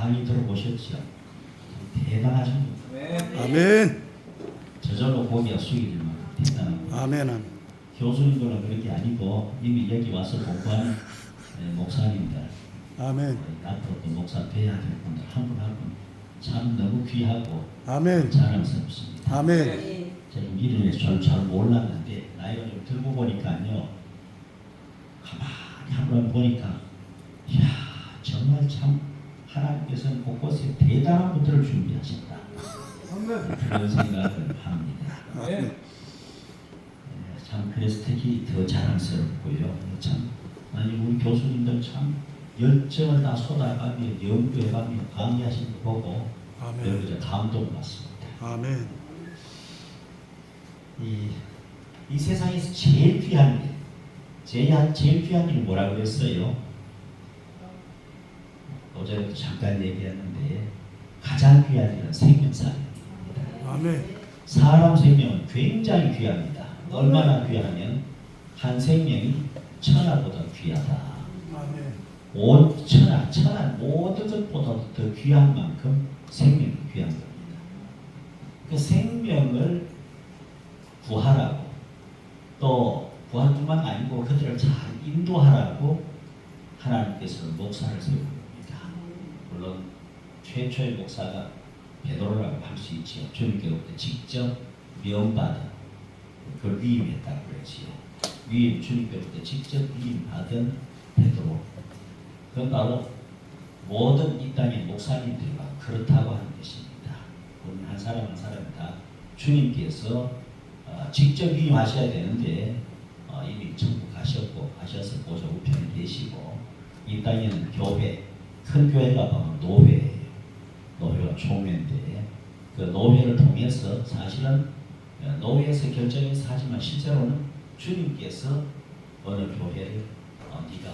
강의 들어보셨죠? 대단하신 분. 아멘. 저절로 고개가 숙이지만 대단한 분. 아멘. 아멘. 교수님들은 그런 게 아니고 이미 여기 와서 공부하는 목사님들. 아멘. 앞으로 또 목사 돼야 될 분들 한 분 한 분 참 너무 귀하고 아멘. 자랑스럽습니다. 아멘. 제가 이름을 잘 몰랐는데 나이가 좀 들고 보니까요. 가만히 한번 보니까 이야 정말 참 하나님께서는 곳곳에 대단한 분들을 준비하셨다. 그런 생각을 합니다. 참 그래서 특히 더 자랑스럽고요. 참 아니 우리 교수님들 참 열정을 다 쏟아가며 연구해가며 강의하시는 거 보고 아멘. 여러분 감동받습니다. 아멘. 이 세상에서 제일 귀한 일, 제일 귀한 일이 뭐라고 그랬어요? 어제도 잠깐 얘기했는데 가장 귀한 일은 생명사입니다. 아멘. 사람 생명은 굉장히 귀합니다. 얼마나 귀하면 한 생명이 천하보다 귀하다. 아멘. 온 천하 모든 것보다 더 귀한 만큼 생명이 귀한 겁니다. 그 생명을 구하라고 또 구할 뿐만 아니고 그들을 잘 인도하라고 하나님께서 목사를 세웁니다. 물론 최초의 목사가 베드로라고 할 수 있지요. 주님께로부터 직접 명받은 그걸 위임했다고 그러지요. 주님께로부터 직접 위임받은 베드로. 그건 바로 모든 이 땅의 목사님들과 그렇다고 하는 것입니다. 우리는 한 사람 한 사람 다 주님께서 직접 위임하셔야 되는데 이미 천국 가셔서 보좌 우편에 계시고 이 땅에는 교회, 큰 교회가 바로 노회예요. 노회가 총회인데 그 노회를 통해서 사실은 노회에서 결정해서 하지만 실제로는 주님께서 어느 교회를 네가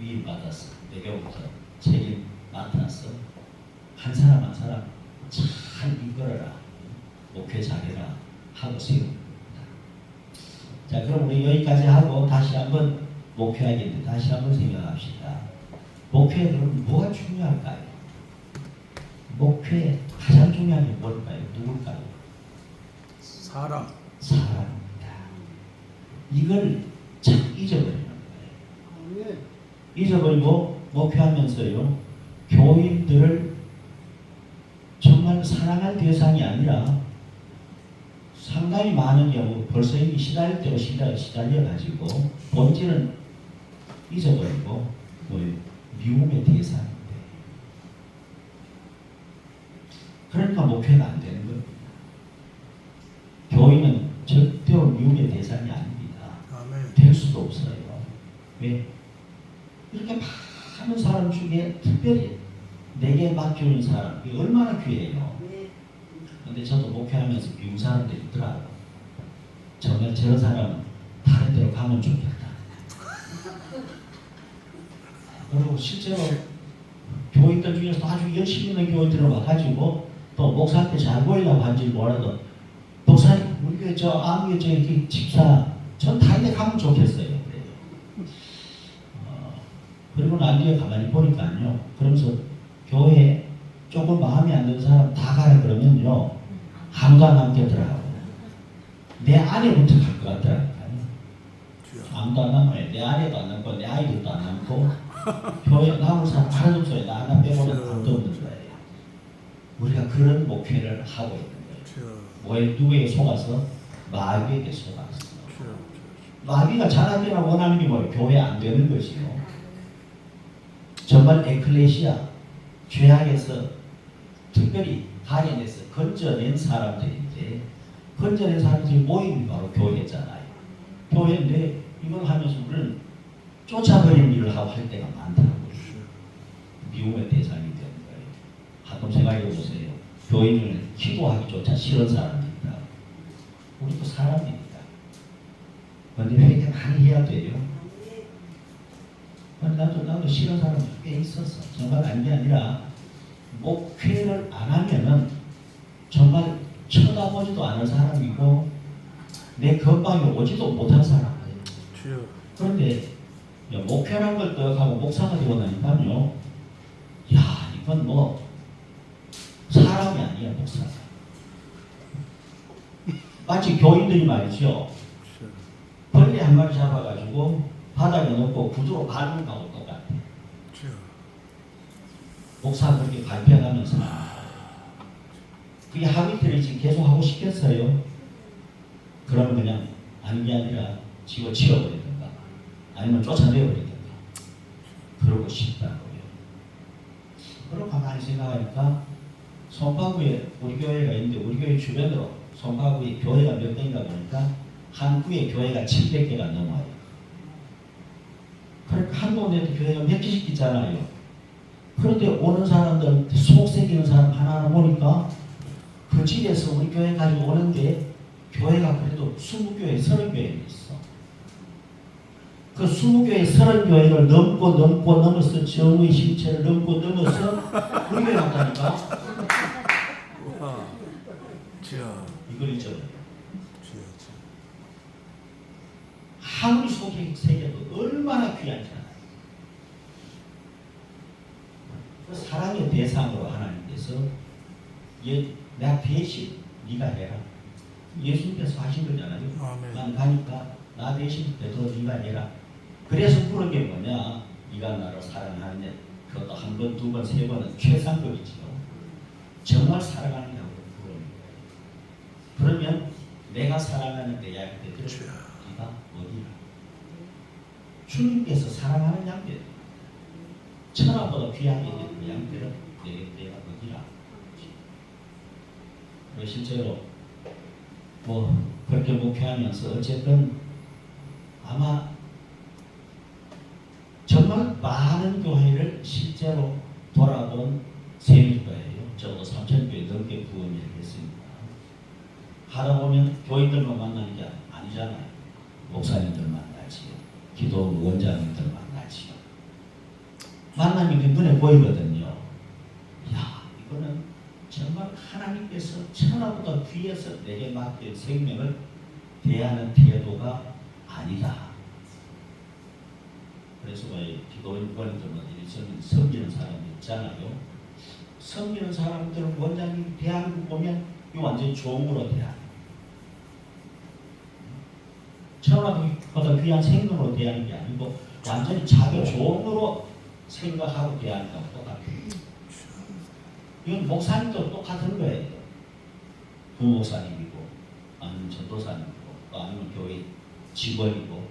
위임받아서 내게부터 책임 맡아서 한 사람 한 사람 잘 이끌어라, 목회 잘해라 하고 세웁니다. 자, 그럼 우리 여기까지 하고 다시 한번 목회하겠는데 다시 한번 생각합시다. 목회에 그럼 뭐가 중요할까요? 목회에 가장 중요한 게 뭘까요? 누굴까요? 사람. 사람입니다. 이걸 참 잊어버리는 거예요. 잊어버리고 목회하면서요 교인들을 정말 사랑할 대상이 아니라 상당히 많은 경우 벌써 이미 시달릴 대로 시달려가지고 본질은 잊어버리고 미움의 대상인데 그러니까 목회가 안 되는 겁니다. 교인은 절대로 미움의 대상이 아닙니다. 아멘. 될 수도 없어요. 왜? 이렇게 많은 사람 중에 특별히 내게 맡겨온 사람, 이게 얼마나 귀해요. 근데 저도 목회하면서 미운 사람들이 있더라고요. 정말 저런 사람은 다른 데로 가면 좋겠다. 그리고 실제로 교인들 중에서 아주 열심히 있는 교인들을 와가지고 또 목사한테 잘 보이려고 한지 몰라도 목사님 우리 교회 저 아무개 저기 집사 전 다른 데 가면 좋겠어요. 그리고 난 뒤에 가만히 보니까요. 그러면서 교회에 조금 마음에 안 드는 사람 다 가라 그러면요. 아무도 안 남겠더라고요. 내 아내부터 갈 것 같더라고요. 아무도 안 남아요. 내 아내도 안 남고 내 아이들도 안 남고 교회 남을 사람 하나도 없어요. 나 하나 빼고는 아무도 없는 거예요. 우리가 그런 목회를 하고 있는 거예요. 뭐에 누구에게 속아서? 마귀에게 속아서. 마귀가 잘하기나 원하는 게 뭐예요? 교회 안 되는 것이요. 정말 에클레시아 죄악에서 특별히 가려내서 건져낸 사람들인데 건져낸 사람들이 모임이 바로 교회잖아요. 교회인데 이걸 하면서 우리는 쫓아버리는 일을 하고 할 때가 많다고요. 미움의 대상이 되는 거예요. 가끔 생각해보세요. 교인은 기도하기조차 싫은 사람입니다. 우리도 사람입니다. 그런데 회개 많이 해야 돼요. 나도 싫은 사람이 꽤 있었어. 정말 아닌 게 아니라 목회를 안 하면은 정말 쳐다보지도 않은 사람이고 내 건방에 오지도 못한 사람이에요. 그런데 목회라는 걸 떡하고 목사가 되고 나니까요. 야, 이 그건 뭐 사람이 아니야, 목사가. 마치 교인들이 말이죠. 벌레 한 마리 잡아가지고 바닥에 놓고 구두로 밟는 거하고 똑같아. 목사 그렇게 발표하면서 그게 하루 이틀을 지금 계속 하고 싶겠어요? 그러면 그냥 아닌 게 아니라 집어치워버리든가 아니면 쫓아내버리든가 그러고 싶다고요. 그러고 가만히 생각하니까 송파구에 우리 교회가 있는데 우리 교회 주변으로 송파구에 교회가 몇 개인가 보니까 한 구에 교회가 700개가 넘어요. 그러니까 한 동네에도 교회가 몇 개씩 있잖아요. 그런데 오는 사람들 속 새기는 사람 하나하나 보니까 그 집에서 우리 교회 가지고 오는데 교회가 그래도 20교회, 30교회 있어. 그 20교회, 30교회를 넘어서 정의 실체를 넘어서 우리 교회 갔다니까. 이걸 잊어버려. 아무리 속에 새겨도 얼마나 귀한지 알아요. 그 사랑의 대상으로 하나님께서 내가 대신 네가 해라. 예수님께서 하신 거잖아요. 아멘. 난 가니까 나 대신 되도록 네가 해라. 그래서 그런 게 뭐냐? 네가 나를 사랑하느냐. 그것도 한 번, 두 번, 세 번은 최상급이지요. 정말 사랑하느냐고 그러는 거예요. 그러면 내가 사랑하는 내 양떼들 네가 어디라? 주님께서 사랑하는 양떼들 천하보다 귀하게 된 그 양떼를 내가 어디라? 실제로 뭐 그렇게 목회하면서 어쨌든 아마 정말 많은 교회를 실제로 돌아본 셈일 거예요. 적어도 3,000교회 넘게 구원을 했습니다. 하다 보면 교인들만 만나는 게 아니잖아요. 목사님들 만나지요. 기도 원장님들 만나지요. 만나면 그 눈에 보이거든요. 야, 이거는 정말 하나님께서 천하보다 귀해서 내게 맡긴 생명을 대하는 태도가 아니다. 그래서 왜 기도원들은 섬기는 사람이 있잖아요. 섬기는 사람들은 원장님 대하는 거 보면 이 완전히 종으로 대하는 천하보다 귀한 생명으로 대하는 게 아니고 완전히 자기 종으로 생각하고 대하는 거하고 똑같아요. 이건 목사님도 똑같은 거예요. 부목사님이고 아니면 전도사님이고 아니면 교회 직원이고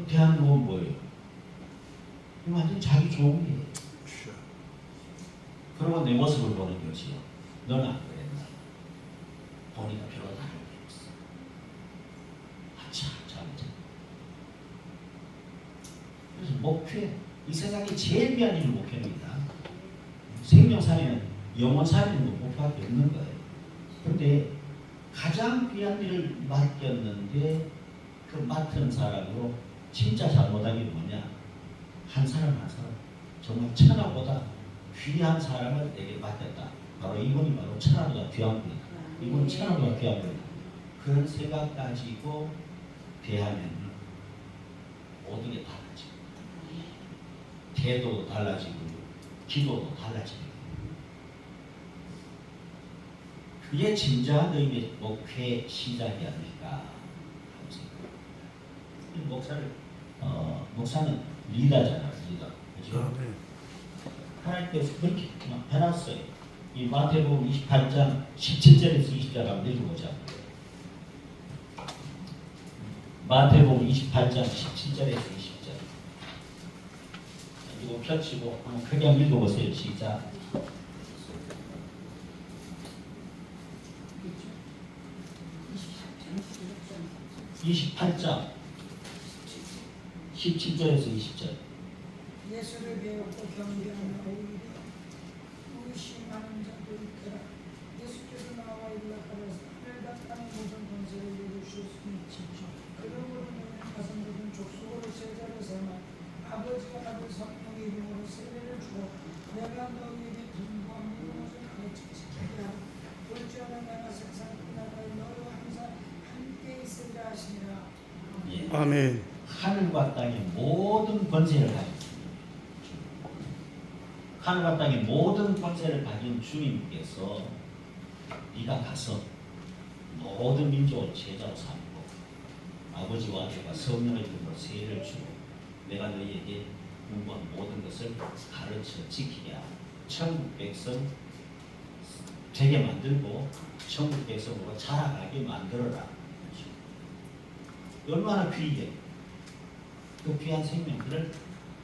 대하는 건 뭐예요? 이거 완전 자기 좋은 게 그러고 내 모습을 보는 거지요. 너는 안 그랬나? 보니까 별로 다른 게 없어. 참. 그래서 목회, 이 세상에 제일 귀한 일은 목회입니다. 생명살이는 영혼살이는 목표밖에 없는 거예요. 그런데 가장 귀한 일을 맡겼는데 그 맡은 사람으로 진짜 잘못한 게 뭐냐? 한 사람 정말 천하보다 귀한 사람을 내게 맡겼다. 바로 이분이 바로 천하보다 귀한 분이다. 이분은 천하보다 귀한 분이다. 그런 생각 가지고 대하면 모든 게 달라지고 태도도 달라지고 기도도 달라지고 그게 진정한 의미의 목회 시작이 아닐까 하는 생각입니다. 목사는 리더잖아요. 리더. 그렇죠? 하나님께서 그렇게 해놨어요. 이 마태복음 28장 17절에서 20절 한번 읽어보자. 마태복음 28장 17절에서 20절. 이거 펼치고 한번 크게 한번 읽어보세요. 시작. 28장 17절에서 20절. 예수를 배웠고 경배하며 오히려 의심하는 자도 있더라. 예수께서 나와 일러가라사 하늘과 땅의 모든 권세를 내게 주셨으니 그러므로 너는 가서 모든 족속으로 제자를 삼아 아버지와 아들 성령의 이름으로 세례를 주어 내가 너희에게 분부한 모든 것을 지키게 하고 볼지어다 내가 세상 끝나가에 너희와 항상 함께 있으리라 하시니라. 예. 아멘. 하늘과 땅의 모든 권세를 가지고 하늘과 땅의 모든 권세를 가진 주님께서 네가 가서 모든 민족을 제자로 삼고 아버지와 아들과 성령의 이름으로 세례를 주고 내가 너희에게 공부한 모든 것을 가르쳐 지키게 하고 천국 백성 되게 만들고 천국 백성으로 자라가게 만들어라. 얼마나 귀해. 그 귀한 생명들을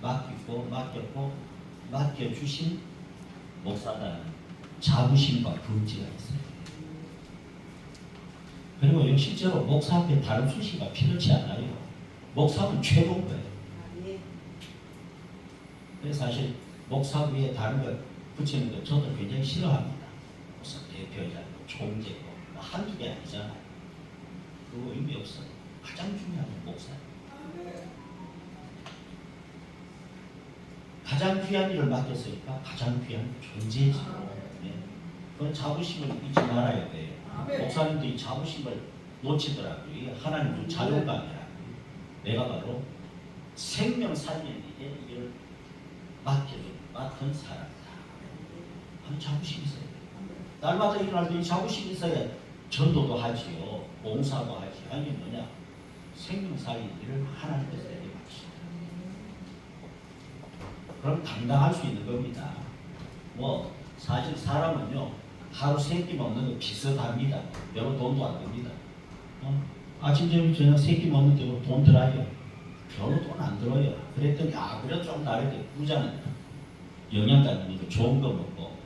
맡겼고 맡겨주신 목사다는 자부심과 긍지가 있어요. 그리고 실제로 목사 앞에 다른 수시가 필요치 않아요. 목사는 최고인 거예요. 그래서 사실 목사 위에 다른 걸 붙이는 거 저도 굉장히 싫어합니다. 목사 대표자, 총재고 한두 개 아니잖아요. 그거 의미 없어요. 가장 중요한 건 목사예요. 가장 귀한 일을 맡겼으니까 가장 귀한 존재지요. 네. 그런 자부심을 잊지 말아야 돼요. 목사님도 이 자부심을 놓치더라고요. 이게 하나님의 자존감이라고요. 내가 바로 생명 살리는 일에 이를 맡은 사람이다. 하는 자부심이 있어요. 날마다 일어날 때 이 자부심이 있어야 전도도 하지요. 봉사도 하지. 아니 뭐냐. 생명 살리는 일을 하나님께서 내게 맡기시다. 그럼 감당할 수 있는 겁니다. 뭐 사실 사람은요 하루 3끼 먹는 거 비슷합니다. 여러 돈도 안 듭니다. 아침 점심 저녁 3끼 먹는데 뭐 돈 들어요? 별로 돈 안 들어요. 그랬더니 그래 좀 다르게 부자는 영양가 있는 거 좋은 거 먹고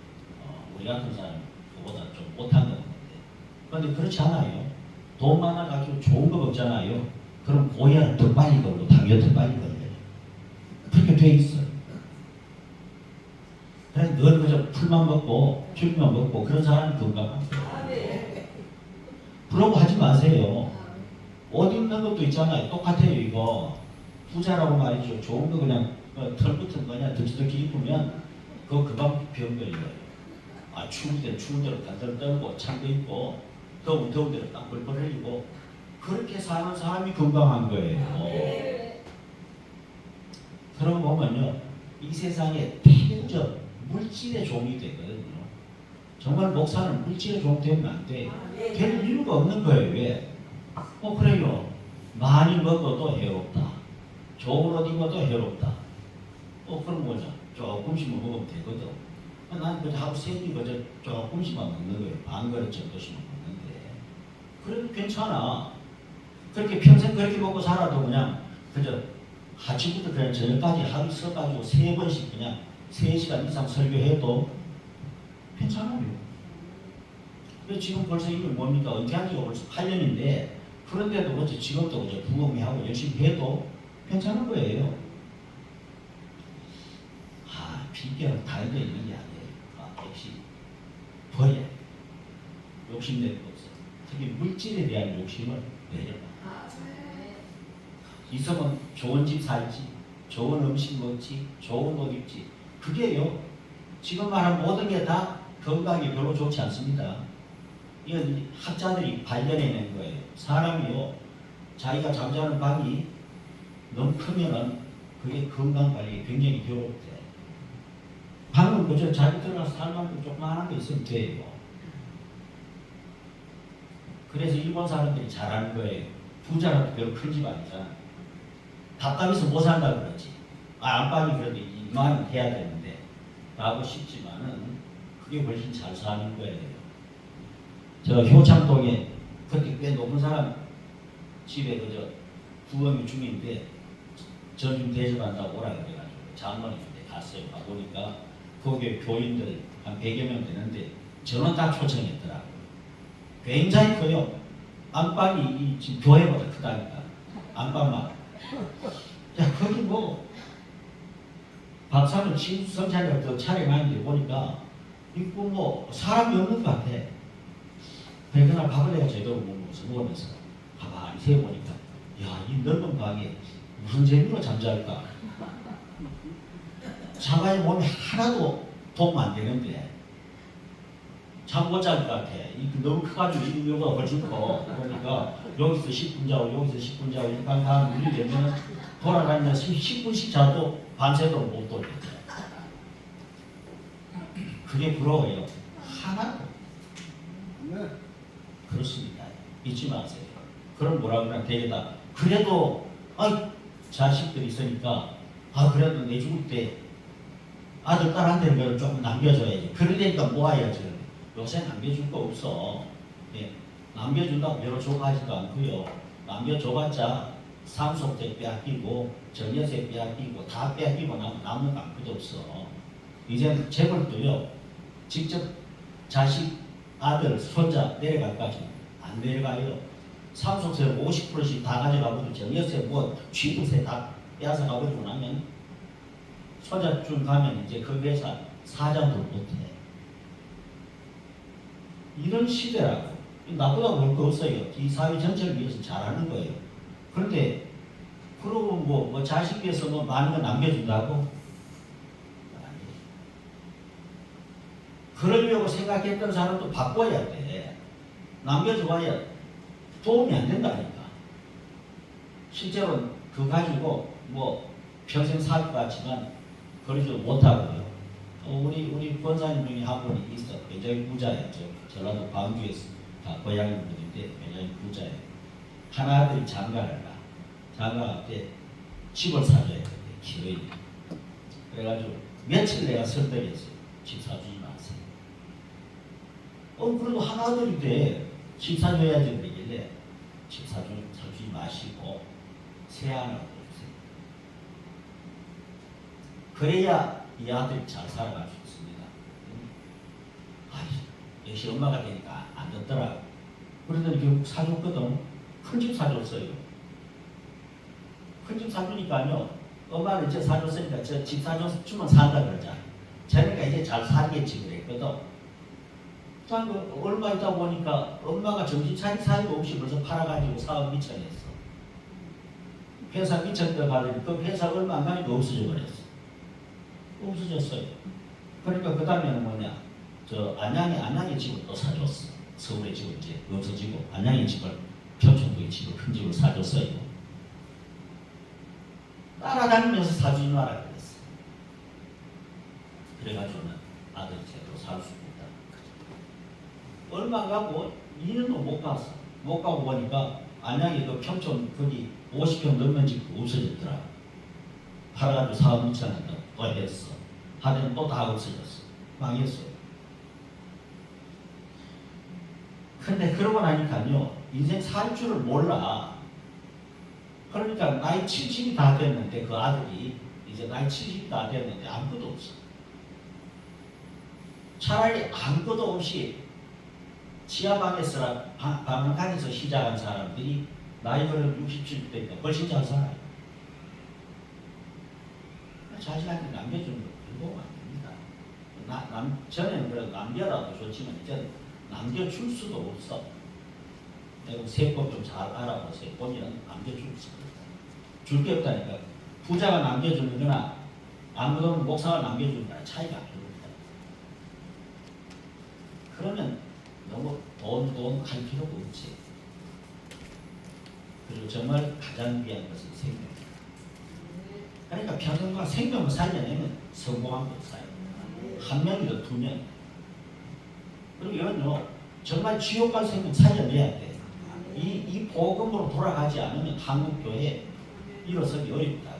우리 같은 사람은 그보다 좀 못한 거 먹는데 그런데 그렇지 않아요. 돈 많아가지고 좋은 거 먹잖아요. 그럼 고혈압 더 빨리 걸고 당뇨 더 빨리 걸려요. 그렇게 돼 있어요. 그래서 늘 그저 풀만 먹고 귤만 먹고 그런 사람이 건강합니다. 부러워하지 마세요. 옷 입는 것도 있잖아요. 똑같아요. 이거 부자라고 말이죠. 좋은 거 그냥 털 붙은 거냐 덕지덕지 입으면 그거 금방 병 걸려요. 추울 때는 추운 대로 단단 떨고 찬거 입고 더운 대로 딱 벌벌 흘리고 그렇게 사는 사람이 건강한 거예요. 그럼 보면요 이 세상에 태적 물질의 종이 되거든요. 정말 목사는 물질의 종 되면 안 돼. 될 이유가 없는 거예요. 왜? 그래요. 많이 먹어도 해롭다. 좋은 옷 입어도 해롭다. 그럼 뭐냐? 조금씩만 먹으면 되거든. 난 그저 하루 3끼 그저 조금씩만 먹는 거예요. 반 그릇 정도씩만 먹는데. 그래도 괜찮아. 그렇게 평생 그렇게 먹고 살아도 그냥 그저 아침부터 그냥 저녁까지 하루 써가지고 3번씩 그냥 3시간 이상 설교해도 괜찮아요. 그래서 지금 벌써 이게 뭡니까? 은퇴한 지가 벌써 8년인데 그런데도 어째 지금도 그저 부흥회하고 열심히 해도 괜찮은 거예요. 비결은 다른 데 있는 게 아니에요. 역시 버려. 욕심낼 거 없어. 특히 물질에 대한 욕심을 내려놔. 있으면 좋은 집 살지, 좋은 음식 먹지, 좋은 옷 입지. 그게요. 지금 말한 모든 게 다 건강에 별로 좋지 않습니다. 이건 학자들이 발견해낸 거예요. 사람이요. 자기가 잠자는 방이 너무 크면은 그게 건강 관리에 굉장히 괴롭대. 방은 그저 자기 들어가서 살 만큼 조그마한 게 있으면 돼요. 그래서 일본 사람들이 잘하는 거예요. 부자라도 별로 큰 집 아니잖아. 답답해서 못 산다 그러지. 안방이 그래도 이만은 해야 되는데 라고 싶지만은 그게 훨씬 잘 사는 거예요. 제가 효창동에 그때 꽤 높은 사람 집에 그저 부엉이 중인데 저 좀 대접한다고 오라 그래가지고 장모님한테 갔어요. 가보니까 거기에 교인들 한 100여 명 되는데 저는 다 초청했더라고요. 굉장히 커요. 안방이 지금 교회보다 크다니까. 안방만. 야, 거기 뭐 박사는 성찬이가 더 촬영하는데 보니까 이거 뭐 사람이 없는 것 같아. 그래 그날 밥을 내가 제대로 먹으면서 가만히 세어보니까 야, 이 넓은 방에 무슨 재미로 잠잘까? 자가의 몸이 하나도 도움 안 되는데 잠 못 잘 것 같아. 너무 커가지고 이거보다 훨씬 커. 그러니까 여기서 10분 자고 여기서 10분 자고 이 방 다 물리되면 돌아다니면서 10분씩 자도 밤새도록 못 돌겠다. 그게 부러워요. 하나도 아멘. 그렇습니다. 잊지 마세요. 그럼 뭐라고 그러나 되겠다. 그래도 자식들이 있으니까 그래도 내 죽을 때 아들 딸한테는 그걸 조금 남겨줘야지. 그러니까 모아야죠. 요새 남겨줄 거 없어. 예. 남겨준다고 별로 좋아하지도 않고요. 남겨줘봤자 상속세 빼앗기고 전여세 빼앗기고 다 빼앗기고 남는 거 아무것도 없어. 이제 재벌도요. 직접 자식, 아들, 손자 내려갈까지 안 내려가요. 상속세 50%씩 다 가져가고 전여세 뭐 취득세 다 빼앗아 가버리고 나면 손자쯤 가면 이제 그 회사 사장도 못해. 이런 시대라고. 나보다 볼 거 없어요. 이 사회 전체를 위해서 잘하는 거예요. 그런데 그러고 뭐 자식 위해서 뭐 많은 거 남겨준다고? 아니에요. 그러려고 생각했던 사람도 바꿔야 돼. 남겨줘봐야 도움이 안 된다니까. 실제로 그거 가지고 뭐 평생 살 것 같지만 그러지도 못하고요. 우리 권사님 중에 한 분이 있어. 굉장히 부자예요. 전라도 광주에서 다 고향이 분인데 굉장히 부자예요. 하나 아들이 장가를 가. 장가갈 때 집을 사줘야 돼. 기어이. 그래가지고 며칠 내가 설득했어요. 집 사주지 마세요. 그래도 하나 아들인데 집 사줘야지 그러길래 집 사주지 마시고 새 하나 주세요. 그래야 이 아들이 잘 살아갈 수 있습니다. 역시 엄마가 되니까 안 듣더라. 그러더니 결국 사줬거든. 큰 집 사줬어요. 큰 집 사주니까요. 엄마는 이제 사줬으니까 저 집 사줬으면 산다 그러자. 저니까 이제 잘 살겠지 그랬거든. 얼마 있다 보니까 엄마가 정신 차릴 사이도 없이 벌써 팔아가지고 사업 미천했어. 회사 미천 들어가더니 그 회사 얼마 안 가니까 없어져 버렸어. 없어졌어요. 그러니까 그 다음에는 뭐냐? 안양에 집을 또 사줬어. 서울에 집을 이제 없어지고 안양에 집을 평촌도에 집을 큰 집을 사줬어요. 따라다니면서 사주지 마라 그랬어. 그래가지고는 아들이 제대로 살 수 있다. 얼마 가고 2년도 못 갔어. 못 가고 보니까 안양에 그 평촌 거기 50평 넘는 집 없어졌더라. 팔아가지고 사업 미천한다고 또 했어. 하더니 또 다 없어졌어. 망했어. 근데 그러고 나니까요, 인생 살 줄을 몰라. 그러니까 나이 70이 다 됐는데, 그 아들이 이제 나이 70이 다 됐는데 아무것도 없어. 차라리 아무것도 없이 지하방에서 방앗간에서 시작한 사람들이 나이가 67 되니까 훨씬 잘 살아요. 자식한테 남겨주는 거 불보면 안 됩니다. 전에는 그래도 남겨라도 좋지만 이제 남겨줄 수도 없어. 내가 세법 좀 잘 알아보세요. 보면 남겨줄 수 없다. 줄 게 없다니까. 부자가 남겨주는 거나 아무도 없는 목사가 남겨주는 거나 차이가 안 납니다. 그러면 너무 돈 할 필요가 없지. 그리고 정말 가장 위한 것은 생명이다. 그러니까 평생과 생명을 살려내면 성공한 게 없어요. 한 명이든 두 명. 그리고 이건요, 정말 지옥 갈 생명 살려내야 돼. 이 복음으로 돌아가지 않으면 한국교회 일어서기 어렵다.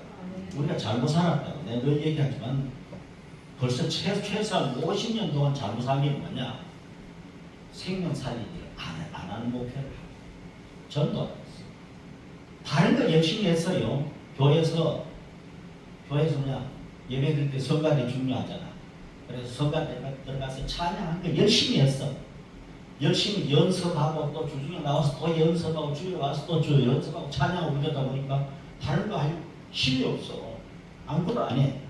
우리가 잘못 살았다고. 내가 늘 얘기하지만 벌써 최소한 50년 동안 잘못 산 게 뭐냐? 생명 살리기를 안 하는 목표를 하고. 전도 안 했어. 다른 걸 열심히 했어요. 교회에서 뭐냐? 예배 드릴 때 성가대 중요하잖아. 그래서 성가대 들어가서 찬양한 거 열심히 했어. 열심히 연습하고 또 주중에 나와서 또 연습하고 주에 와서 또 연습하고 찬양하고 이러다 보니까 다른 거 할 힘이 없어. 아무것도 안 해.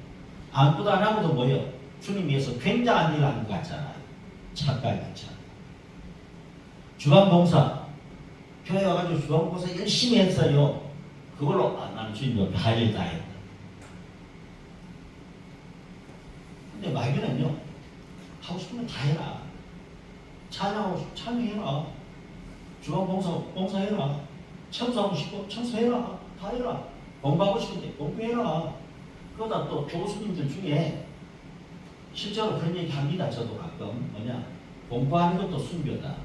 아무것도 안 하고도 뭐예요? 주님 위해서 굉장한 일을 하는 것 같잖아요. 착각이 같잖아요. 주방봉사 교회 와가지고 주방봉사 열심히 했어요. 그걸로 나는 주님 옆에 할 일 다 했다. 근데 마귀는요, 하고 싶으면 다 해라. 찬양하고 찬양해라. 봉사해라. 청소하고 싶고 청소해라. 다 해라. 공부하고 싶은데 공부해라. 그러다 또 교수님들 중에 실제로 그런 얘기 합니다. 저도 가끔 뭐냐 공부하는 것도 순교다.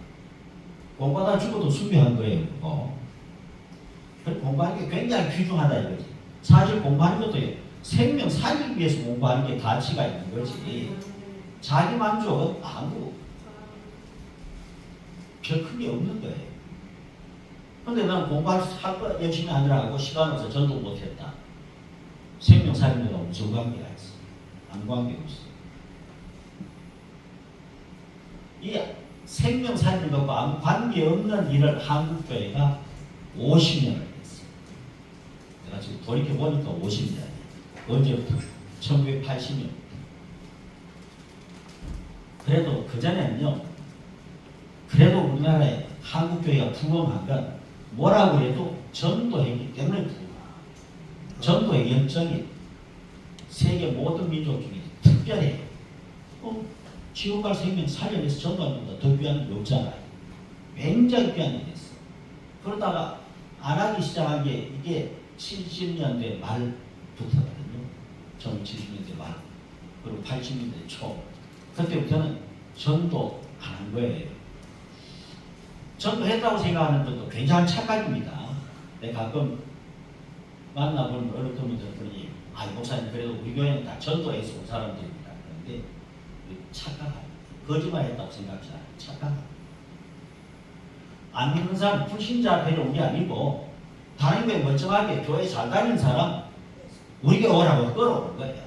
공부하다 죽어도 순교한 거예요. 그거. 공부하는 게 굉장히 귀중하다 이거지. 사실 공부하는 것도 생명 살기 위해서 공부하는 게 가치가 있는 거지. 자기 만족은 아무 별 큰 게 없는 거예요. 근데 난 공부할 거 열심히 하느라고 시간 없어 전도 못했다. 생명 살기가 무슨 관계가 있어? 아무 관계 없어. 이 생명 살리는 것과 아무 관계없는 일을 한국교회가 50년을 했어요. 내가 지금 돌이켜보니까 50년이에요. 언제부터? 1980년. 그래도 그전에는요, 그래도 우리나라의 한국교회가 부흥한 건 뭐라고 해도 전도했기 때문에 부흥한. 전도의 열정이 세계 모든 민족 중에 특별해요. 지옥 갈 생명 살려내서 전도하는 것보다 더 귀한 게 없잖아요. 굉장히 귀한 일이 됐어. 그러다가 안 하기 시작한 게 이게 70년대 말부터거든요. 1970년대 말. 그리고 80년대 초. 그때부터는 전도 안 한 거예요. 전도했다고 생각하는 것도 굉장한 착각입니다. 내가 가끔 만나보면 어느 분들이 목사님 그래도 우리 교회는 다 전도해서 온 사람들입니다. 그런데 착각합니다. 거짓말했다고 생각하지 않아요. 착각합니다. 안 믿는 사람 불신자 데려온 게 아니고 다른 교회 멀쩡하게 교회 잘 다니는 사람 우리 교회 오라고 끌어오는 거예요.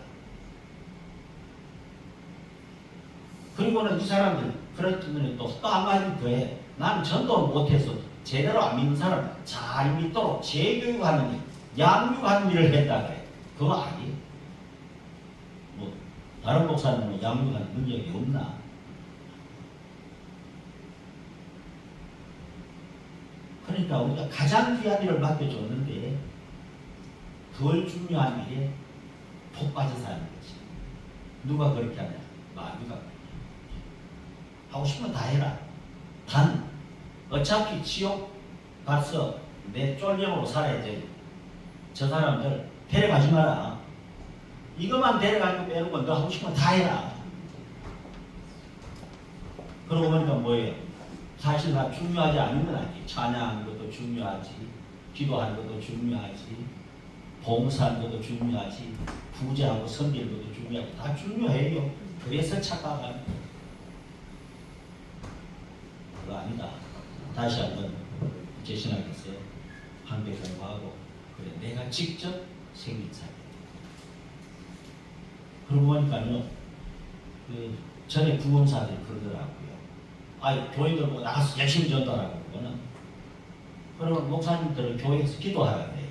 그리고는 이 사람들 그랬더니 또 한마디 더 해. 나는 전도를 못해서 제대로 안 믿는 사람 잘 믿도록 재교육하는 일, 양육하는 일을 했다 그래. 그거 아니에요. 뭐 다른 목사님은 양육하는 능력이 없나? 그러니까 우리가 가장 귀한 일을 맡겨줬는데 덜 중요한 일에 폭 빠져서 하는 거지. 누가 그렇게 하냐? 마귀가. 하고 싶으면 다 해라. 단 어차피 지옥 가서 내 쫄병으로 살아야 돼. 저 사람들 데려가지 마라. 이것만 데려가지고 빼는 건 너 하고 싶으면 다 해라. 그러고 보니까 뭐예요? 사실 다 중요하지 않은 건 아니에요. 찬양하는 것도 중요하지, 기도하는 것도 중요하지, 봉사하는 것도 중요하지, 부자하고 섬기는 것도 중요하지. 다 중요해요. 그래서 착각하는 거예요. 그거 아니다. 다시 한번 제 신학에서 한배 공부하고 그래 내가 직접 생긴 사람. 그러고 보니까요, 그 전에 부검사들이 그러더라고요. 교회들 보고 나가서 열심히 전도하라고 그러고는. 그러면 목사님들은 교회에서 기도하라 그래요.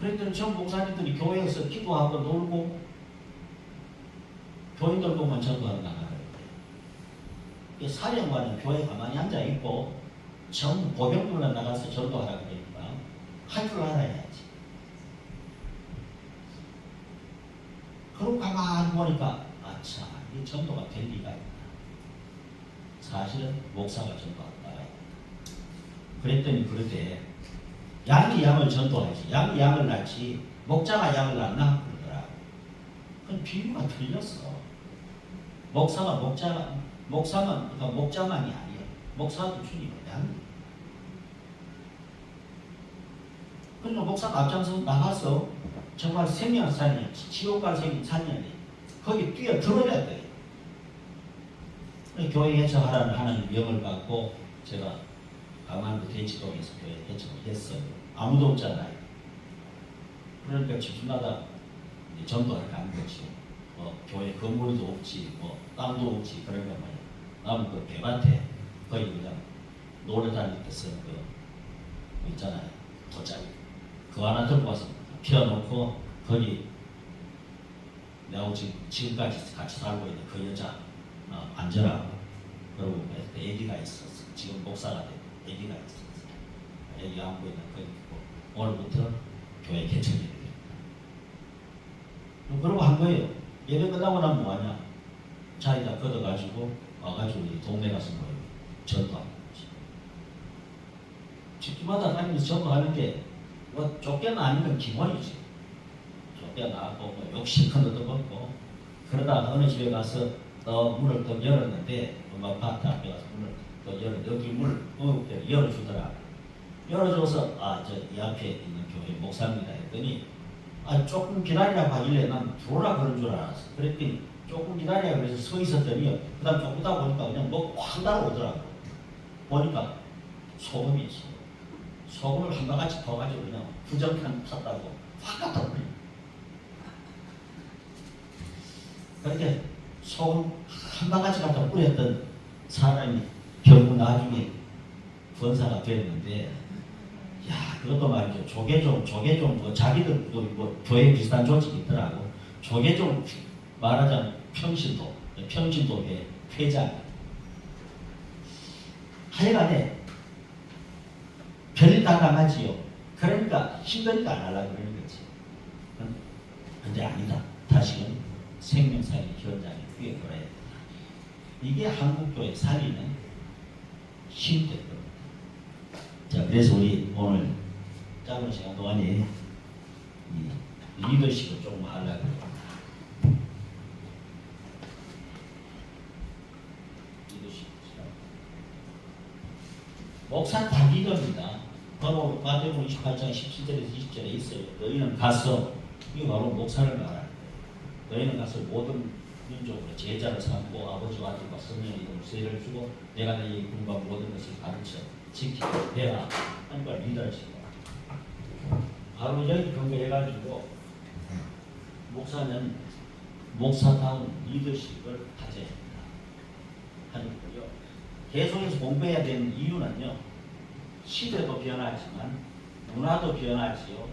그랬더니 전 목사님들이 교회에서 기도하고 놀고 교인들 보면 전도하러 나가라 그래요. 사령관은 교회 가만히 앉아있고 전부 보병들만 나가서 전도하라 그러니까 할 줄 알아야지. 그러고 가만히 보니까 참, 이 전도가 될 리가 있다. 사실은 목사가 전도한다. 그랬더니 그러대. 양이 양을 전도하지. 양이 양을 낳지. 목자가 양을 낳나? 그러더라고. 그건 비유가 틀렸어. 목사만 그러니까 목자만이 아니야. 목사도 주님은 양. 그러니까 목사가 앞장서 나가서 정말 생명 살리, 지옥 갈 생명 살리는 거기 뛰어들어야 돼. 교회 개척하라는 하나님 명을 받고 제가 강원도 대치동에서 교회 개척을 했어요. 아무도 없잖아요. 그러니까 집집마다 전도를 가는 거지. 교회 건물도 없지, 땅도 없지. 그러니까 뭐야. 나는 그 배밭에 거기 그냥 노래 다닐 때 쓰는 그 있잖아요. 돗자리. 그거 하나 들고 와서 피워놓고 거기 내가 지금까지 같이 살고 있는 그 여자 앉아라. 그리고 애기가 있었어. 지금 목사가 된 애기가 있었어. 애기 안고 있는 거기 오늘부터 교회 개척이 되겠다. 그러고 한 거예요. 예배 끝나고 나면 뭐하냐? 자기가 걷어가지고 와가지고 우리 동네 가서 뭐 전도하는 거지. 집집마다 다니면서 전도하는 게 쫓겨나 아니면 기본이지. 쫓겨나고 욕심 큰 것도 먹고 그러다가 어느 집에 가서 문을 또 열었는데 엄마 아파트 앞에 가서 문을 또 열었는데 여기 문을 열어주더라. 열어줘서 이 앞에 있는 교회 목사입니다 했더니 조금 기다리라고 하길래 난 들어오라 그런 줄 알았어. 그랬더니 조금 기다리라 그래서 서 있었더니 그 다음 조금 있다 보니까 그냥 뭐확 날아오더라고. 보니까 소금이 있어. 소금을 한 바가지 더 가지고 그냥 부정탄 탔다고 확 갖다 버려. 그렇게 소금 한 바가지 갖다 뿌렸던 사람이 결국 나중에 권사가 되었는데, 야, 그것도 말이죠. 조계종 뭐 자기들도 뭐 교회 비슷한 조직이 있더라고. 조계종 말하자면 평신도회 회장. 하여간에 별일 다 강하지요. 그러니까 힘드니까 안 하려고 그러는 거지. 근데 아니다. 다시는 생명사의 현장에 뛰어들어야 된다. 이게 한국교회 살리는 힘될 겁니다. 자, 그래서 우리 오늘 짧은 시간 동안에 이 리더십을 조금 하려고 합니다. 리더십. 목사 다 리더입니다. 바로 마태복음 28장 17절에서 20절에 있어요. 너희는 가서, 이거 바로 목사를 말하는 거예요. 너희는 가서 모든 민족으로 제자를 삼고 아버지와 아들과 성령의 이름으로 세례를 주고 내가 너희에게 분부한 모든 것을 가르쳐 지키고 해라. 하니까 리더십이다. 바로 여기 근거해가지고 목사는 목사다운 리더십을 가져야 합니다. 하는 거요. 계속해서 공부해야 되는 이유는요. 시대도 변하지만 문화도 변하지요.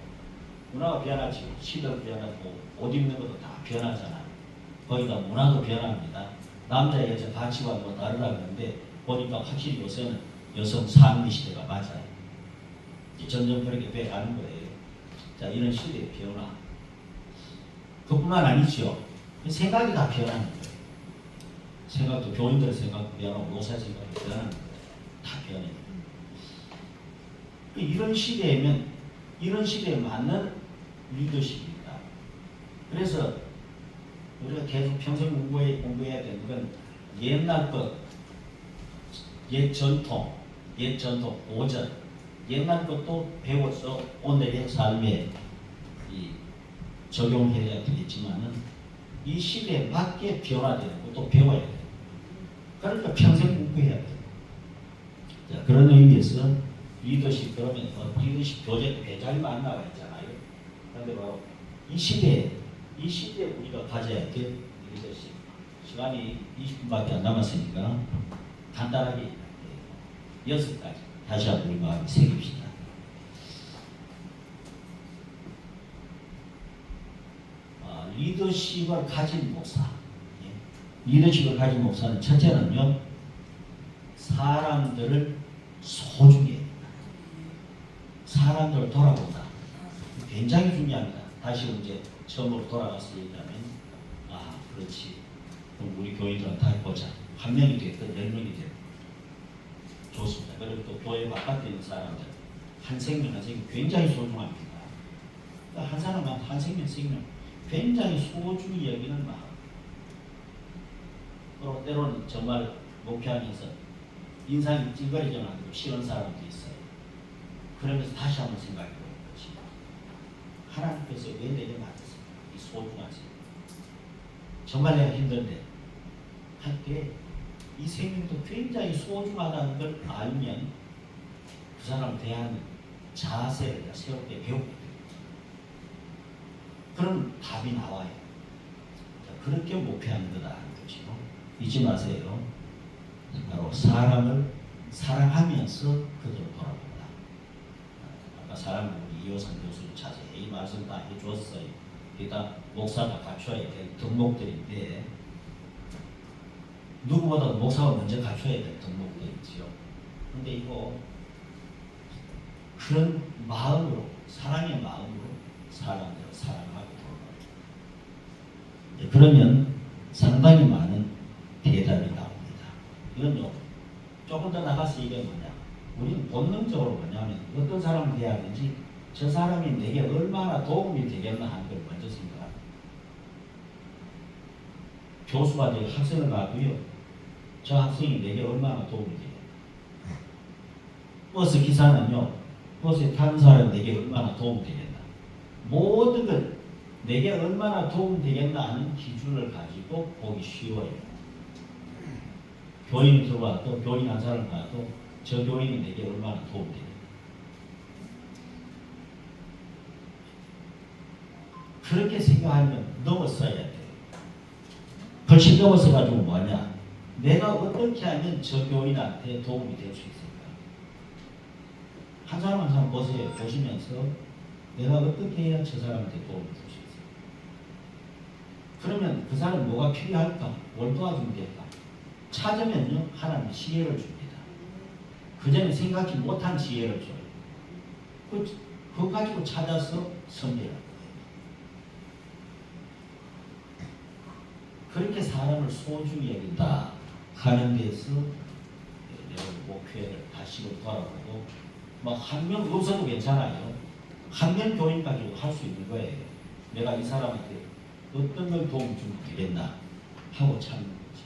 문화가 변하지, 시대도 변하고 옷 입는 것도 다 변하잖아요. 거기다 문화도 변합니다. 남자 여자 가치관도 다르다 그러는데 보니까 확실히 요새는 여성 상위 시대가 맞아요. 점점 그렇게 돼가는 거예요. 자, 이런 시대의 변화. 그뿐만 아니죠. 생각이 다 변하는 거예요. 생각도 교인들의 생각도 변하고 목사 생각도 변하는 거예요. 다 변해요. 이런 시대에면 이런 시대에 맞는 리더십입니다. 그래서 우리가 계속 평생 공부해야 되는 건 옛날 것, 옛 전통, 오전, 옛날 것도 배워서 오늘의 삶에 적용해야 되겠지만은 이 시대에 맞게 변화되는 것도 배워야 돼요. 그러니까 평생 공부해야 돼요. 자, 그런 의미에서 리더십, 그러면 리더십 교재 배자리 많이 나와 있잖아요. 그런데 바로 이 시대에 우리가 가져야 될 리더십. 시간이 20분밖에 안 남았으니까 간단하게 6가지 다시 한번 우리 마음에 새깁시다. 리더십을 가진 목사. 리더십을 가진 목사는 첫째는요, 사람들을 소중히 해야 된다. 사람들을 돌아본다. 굉장히 중요합니다. 다시 이제 처음으로 돌아가서 얘기하면, 그렇지. 그럼 우리 교인들은 다 해보자. 한 명이 됐든 10명이 됐든 좋습니다. 그리고 또 교회 바깥에 있는 사람들, 한 생명 굉장히 소중합니다. 그러니까 한 사람만 한 생명 굉장히 소중히 여기는 마음. 또 때로는 정말 목회하면서 인상이 찡그려져 가지고 싫은 사람도 있어요. 그러면서 다시 한번 생각해 보는 거지. 하나님께서 왜 내게 맡았을까? 이 소중하지. 정말 내가 힘든데 할때 이 생명도 굉장히 소중하다는 걸 알면 그 사람을 대하는 자세를 세울 때 배우게 됩니다. 그럼 답이 나와요. 자, 그렇게 목회하는 거다 하는 거죠. 잊지 마세요. 바로 사람을 사랑하면서 그들을 돌아본다. 아까 사람을 우리 이호선 교수를 자세히 이 말씀 다 해줬어요. 그러니까 목사가 갖춰야 될 덕목들인데 누구보다 목사가 먼저 갖춰야 될 덕목들이지요. 근데 이거 그런 마음으로, 사랑의 마음으로 사람들을 사랑하고 돌아가요. 그러면 상당히 많은 대답이 나옵니다. 이건요, 조금 더 나가서 이게 뭐냐, 우리는 본능적으로 뭐냐면 어떤 사람을 대하든지 저 사람이 내게 얼마나 도움이 되겠나 하는 걸 먼저 생각합니다. 교수가 되고 학생을 봐도요. 저 학생이 내게 얼마나 도움이 되겠나. 버스 기사는요. 버스에 타는 사람이 내게 얼마나 도움이 되겠나. 모든 걸 내게 얼마나 도움이 되겠나 하는 기준을 가지고 보기 쉬워요. 교인이 들어와도 교인 한 사람을 봐도 저 교인이 내게 얼마나 도움이 되겠나. 그렇게 생각하면 넘어서야 돼요. 훨씬 넘어서 가지고 뭐냐? 내가 어떻게 하면 저 교인한테 도움이 될 수 있을까? 한 사람 한 사람 보시면서 내가 어떻게 해야 저 사람한테 도움이 될 수 있을까? 그러면 그 사람 뭐가 필요할까? 뭘 도와주면 될까? 찾으면요 하나님이 지혜를 줍니다. 그전에 생각지 못한 지혜를 줘요. 그거 가지고 찾아서 섬기라. 그렇게 사람을 소중히 여긴다 하는 데서 내가 목회를 다시금 돌아보고 뭐 한 명 없어도 괜찮아요. 한 명 교인 가지고 할 수 있는 거예요. 내가 이 사람한테 어떤 걸 도움 주면 되겠나 하고 찾는 거지.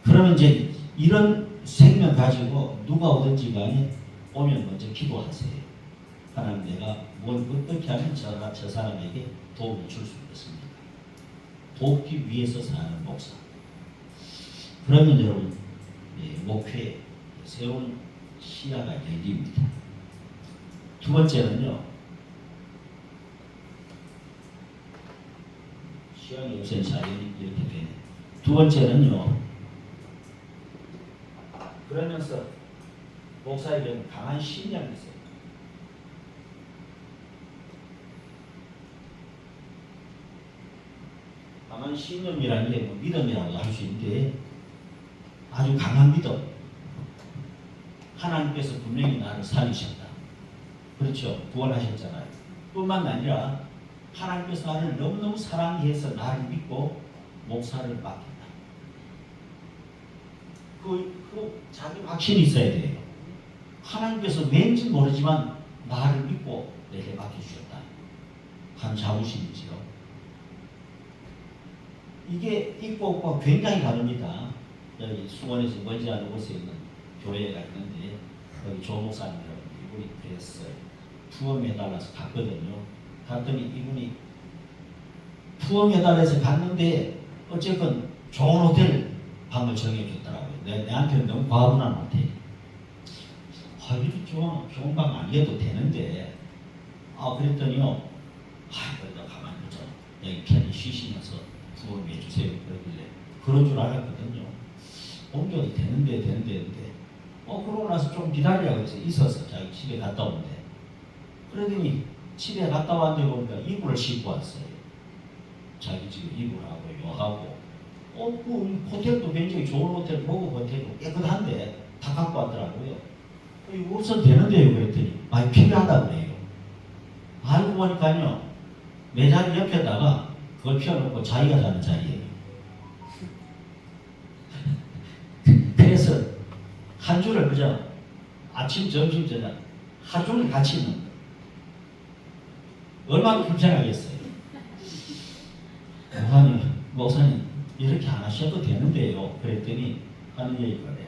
그러면 이제 이런 생명 가지고 누가 오든지 간에 오면 먼저 기도하세요. 하나님 내가 뭘 어떻게 하면 저 사람에게 도움을 줄 수 있겠습니까? 돕기 위해서 사는 목사. 그러면 여러분 목회에 새로운 시야가 열립니다. 두 번째는요. 시간이 없어서 자연이 이렇게 되네. 두 번째는요. 그러면서 목사에게는 강한 신념이 있어요. 강한 신념이라는 게 뭐 믿음이라고 할 수 있는데 아주 강한 믿음. 하나님께서 분명히 나를 살리셨다. 그렇죠. 구원하셨잖아요. 뿐만 아니라 하나님께서 나를 너무너무 사랑해서 나를 믿고 목사를 맡긴다. 그 자기 확신이 있어야 돼요. 하나님께서 왠지 모르지만 나를 믿고 내게 맡겨주셨다. 한 자부심이지요. 이게 있고 없고 굉장히 다릅니다. 여기 수원에서 머지않은 곳에 있는 교회가 있는데 여기 조 목사님이라고 이분이 그랬어요. 투어해달라서 갔거든요. 갔더니 이분이 투어해달라서 갔는데 어쨌건 좋은 호텔 방을 정해줬더라고요. 내한테는 너무 과분한 호텔. 이렇게 좋은 방 아니어도 되는데 그랬더니요. 그래도 가만히 보자. 여기 편히 쉬시면서 투어해 주세요. 그러길래 그런 줄 알았거든요. 옮겨도 되는데 그러고 나서 좀 기다리라고 해서 있어서 자기 집에 갔다 오는데 그러더니 집에 갔다 왔는데 보니까 이불을 싣고 왔어요. 자기 집에 이불하고 요하고 그 호텔도 굉장히 좋은 호텔 보고 호텔도 깨끗한데 다 갖고 왔더라고요. 우선 되는데요 그랬더니 많이 필요하다고 그래요. 알고 보니까요 내 자리 옆에다가 그걸 피워놓고 자기가 자는 자리예요. 그래서 한 줄을 그저 아침, 점심, 저녁 하루 종일 같이 있는 거예요. 얼마나 불편하겠어요. 목사님 이렇게 안 하셔도 되는데요. 그랬더니 하는 얘기가 그래요.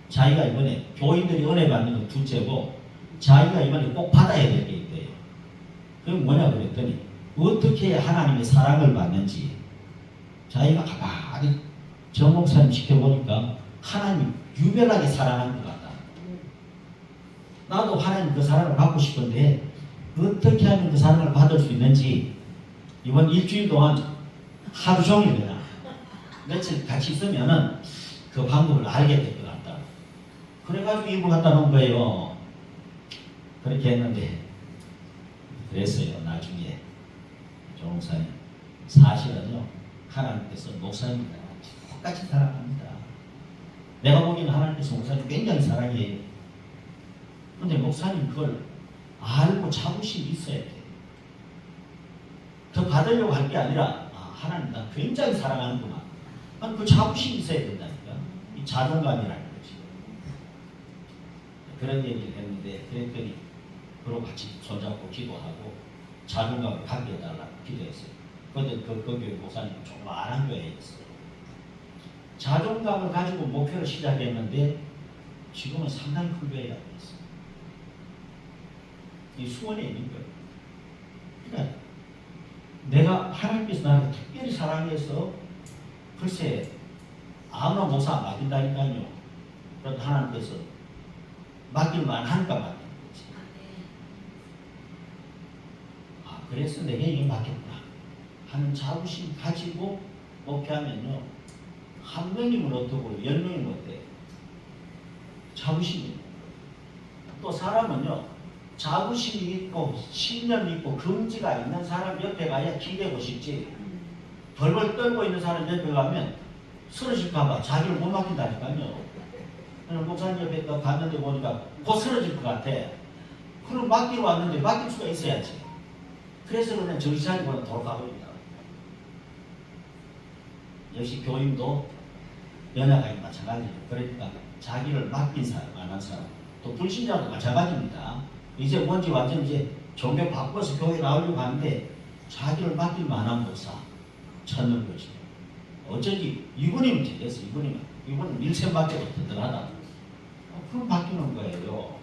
자기가 이번에 교인들이 은혜 받는 건 둘째고 자기가 이번에 꼭 받아야 될 게 있대요. 그게 뭐냐 그랬더니 어떻게 해야 하나님의 사랑을 받는지 자기가 가만히 정 목사님 지켜보니까 하나님 유별하게 사랑하는 것 같다. 나도 하나님 그 사랑을 받고 싶은데 어떻게 하면 그 사랑을 받을 수 있는지 이번 일주일 동안 하루 종일 그냥 며칠 같이 있으면은 그 방법을 알게 될 것 같다. 그래가지고 이불 갖다 놓은 거예요. 그렇게 했는데 그랬어요. 나중에 조 목사님 사실은요 하나님께서 목사님을 똑같이 사랑합니다. 내가 보기에는 하나님께서 목사님 굉장히 사랑해요. 근데 목사님 그걸 알고 자부심이 있어야 돼. 더 받으려고 할 게 아니라 하나님 나 굉장히 사랑하는구나. 그 자부심이 있어야 된다니까. 이 자존감이라는 거지. 그런 얘기를 했는데 그랬더니 그러고 같이 손잡고 기도하고 자존감을 갖게 해달라고 기도했어요. 근데 그 교회 목사님 조그마한 교회였어요. 자존감을 가지고 목표를 시작했는데 지금은 상당히 큰 교회가 됐어요. 이 수원에 있는 거예요. 그러니까 내가 하나님께서 나를 특별히 사랑해서 글쎄 아무나 목사 안 맡긴다니까요. 그런데 하나님께서 맡길만 하니까 맡긴 거지. 아 그래서 내게 이거 맡겼구나 하는 자부심 가지고 목표하면요. 한 명이면 어떻고 10명이면 어때? 자부심이. 또 사람은요. 자부심이 있고 신념이 있고 긍지가 있는 사람 옆에 가야 기대고 싶지. 벌벌 떨고 있는 사람 옆에 가면 쓰러질까봐 자기를 못 맡긴다니까요. 목사님 옆에 갔는데 보니까 곧 쓰러질 것 같아. 그럼 맡기러 왔는데 맡길 수가 있어야지. 그래서 그냥 정신차리고는 돌아가버립니다. 역시 교인도 연약하기 마찬가지죠. 그러니까 자기를 맡긴 사람, 안 한 사람, 또 불신자도 마찬가지입니다. 이제 뭔지 완전 이제 종교 바꿔서 교회 나오려고 하는데 자기를 맡길 만한 목사 찾는 거지. 어쩐지 이분이면 되겠어. 이분은 밀셈밖에 든든하다. 그럼 맡기는 거예요.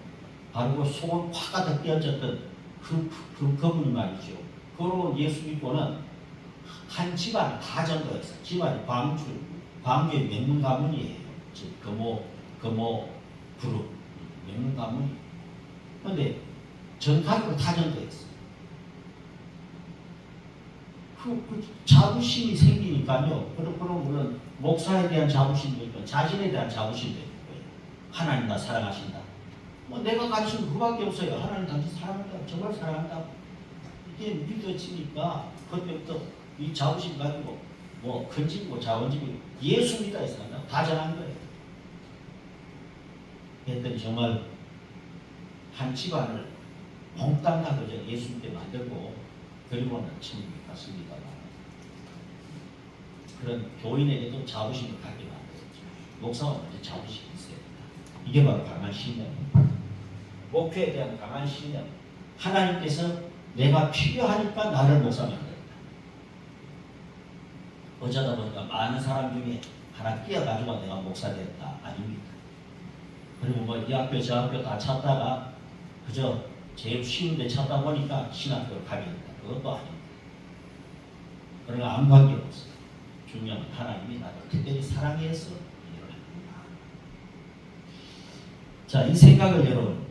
바로 그 속은 확 가득 끼어졌던 그분이 말이죠. 그러고 예수 믿고는 한 집안을 다 전도했어. 집안이 광주의 명문 가문이에요. 즉 금호 그룹 명문 가문이. 그런데 전 가족을 다 전도했어. 그 자부심이 생기니까요. 그럼 물론 목사에 대한 자부심도 있고 자신에 대한 자부심도 있고 하나님 나 사랑하신다. 뭐 내가 가르치는 그밖에 없어요. 하나님 당신 사랑한다. 정말 사랑한다. 이게 믿어지니까 그때부터 이 자부심 가지고 뭐 큰집이고 자원집이고 예수 믿다 해서 다 전한 거예요. 그랬더니 정말 한 집안을 몽땅 다 그저 예수 믿게 만들고 그리고는 천국에 갔습니다. 그런 교인에게도 자부심을 갖게 만들었죠. 목사가 먼저 자부심이 있어야 된다. 이게 바로 강한 신념입니다. 목표에 대한 강한 신념. 하나님께서 내가 필요하니까 나를 목사 만들었다. 어쩌다 보니까 많은 사람 중에 하나 끼어가지고 내가 목사 됐다. 아닙니다. 그리고 뭐 이 학교 저 학교 다 찾다가 그저 제일 쉬운 데 찾다 보니까 신학교를 가게 된다. 그것도 아닙니다. 그러나 아무 관계 없어요. 중요한 건 하나님이 나를 특별히 사랑해서 일을 합니다. 자, 이 생각을 여러분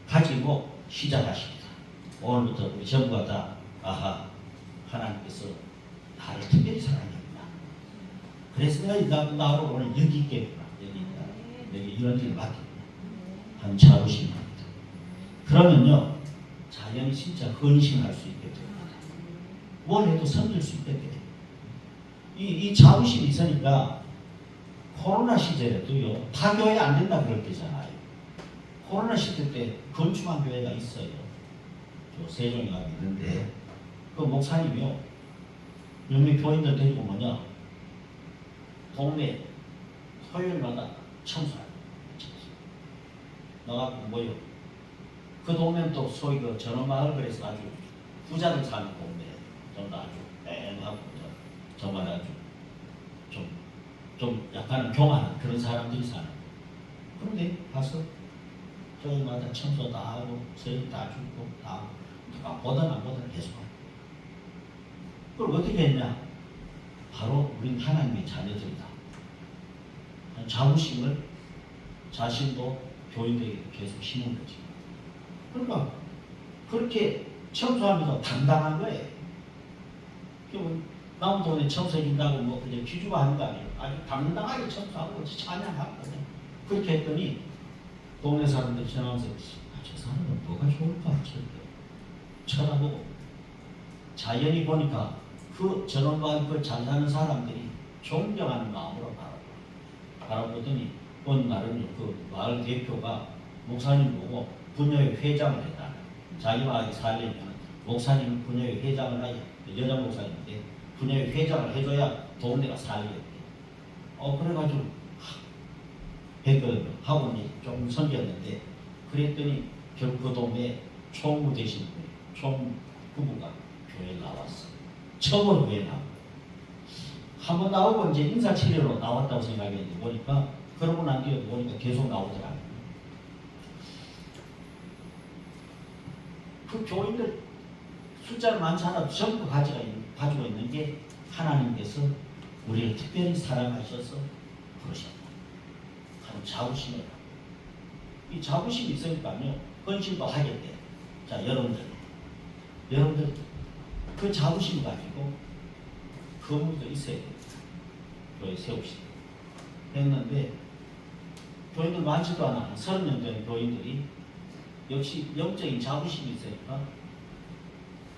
가지고 시작하십니다. 오늘부터 우리 전부가 다 아하 하나님께서 나를 특별히 사랑했구나. 그래서 내가 나로 오늘 여기 있겠구나. 여기 있다. 여기 이런 일을 맡겼구나. 한 자부심입니다. 그러면요 자연히 진짜 헌신할 수 있게 됩니다. 뭘 해도 섬길 수 있게 돼요. 이 자부심이 있으니까 코로나 시절에도요 다 교회 안 된다 그럴 때잖아요. 코로나 시대 때 건축한 교회가 있어요. 저 세종에 가면 있는데 그 목사님이요 몇몇 교인들 데리고 뭐냐 동네 토요일마다 청소하고 나가고 뭐요 그 동네는 또 소위 그 전원마을 그래서 아주 부자들 사는 동네 좀 아주 애매하고 정말 아주 좀 약간 교만한 그런 사람들이 사는. 그런데 가서 저희마다 청소 다 하고 서희 다 주고 다 하고 누가 보든 안 보든 계속 하고. 그걸 어떻게 했냐? 바로 우린 하나님의 자녀들이다. 자부심을 자신도 교인들에게 계속 심은 거지. 그러니까 그렇게 청소하면서 당당한 거예요. 남은 돈에 청소해준다고 뭐 그냥 기주가 하는 거 아니에요. 아주 당당하게 청소하고 찬양하고 그렇게 했더니 동네 사람들이 지나가면서 저 사람은 뭐가 좋을까 쳐다보고 자연히 보니까 그 전원마을 그 잘 사는 사람들이 존경하는 마음으로 바라보더니 어느 날은 그 마을 대표가 목사님 보고 분녀회 회장을 했다. 자기 마을에 살려면 목사님 분녀회 회장을 해야 여자 목사님인데 분녀회 회장을 해줘야 동네가 살리겠대. 그래가지고 했거든요. 학원이 조금 섬겼는데 그랬더니 결국 그 동네 총무 되신 분, 총부부가 교회에 나왔어. 처음으로 교회 나오고 한번 나오고 이제 인사치레로 나왔다고 생각했는데 보니까 그러고 난 뒤에 보니까 계속 나오더라고요. 그 교인들 숫자는 많지 않아도 전부 가지고 있는 게 하나님께서 우리를 특별히 사랑하셔서 그러셨다 하는 자부심을. 이 자부심이 있으니까요 헌신도 하게 돼. 자, 여러분들 그 자부심 가지고 건물도 있어야 돼요. 교회 세웁시다 했는데 교인들 많지도 않아. 30년 된 교인들이 역시 영적인 자부심이 있으니까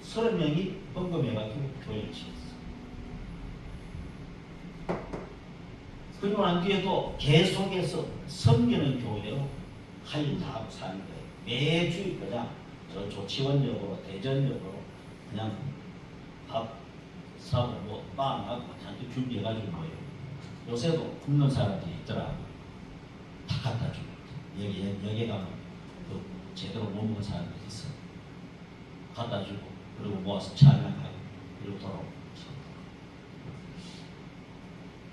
30명이 헌금해가지고 교회를 지었어. 그리고 난 뒤에도 계속해서 섬기는 교회로 하인 다 하고 사는 거예요. 매주 그냥 저 조치원역으로 대전역으로 그냥 밥 사고 뭐 빵하고 잔뜩 준비해가지고 뭐예요. 요새도 굶는 사람들이 있더라고. 다 갖다 주고 여기 가면 그 제대로 못 먹은 사람들이 있어. 갖다 주고 그리고 모아서 찬양하고 그리고 돌아오고.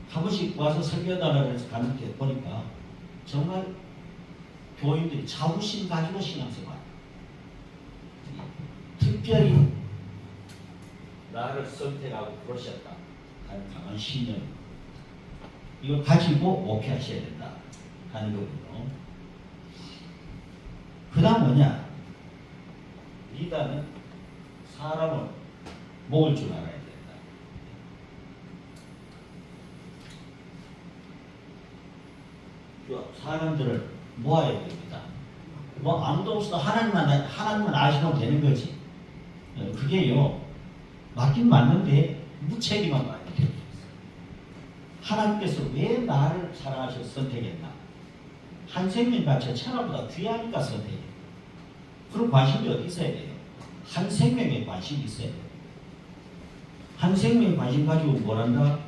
한 번씩 와서 설교하다가 해서 가는 데 보니까 정말 교인들이 자부심 가지고 신앙생활. 특별히 나를 선택하고 그러셨다 하는 강한 신념. 이걸 가지고 목회하셔야 된다 하는 거군요. 그 다음 뭐냐? 리더는 사람을 모을 줄 알아야 된다. 사람들을 모아야 됩니다. 뭐 아무도 없어도 하나님만 아시면 되는 거지. 그게요 맞긴 맞는데 무책임한 말이 돼요. 하나님께서 왜 나를 사랑하셔서 선택했나? 한 생명같이 천하보다 귀하니까 선택해. 그런 관심이 어디 있어야 돼요? 한 생명에 관심이 있어야 돼요. 한 생명에 관심 가지고 뭘 한다?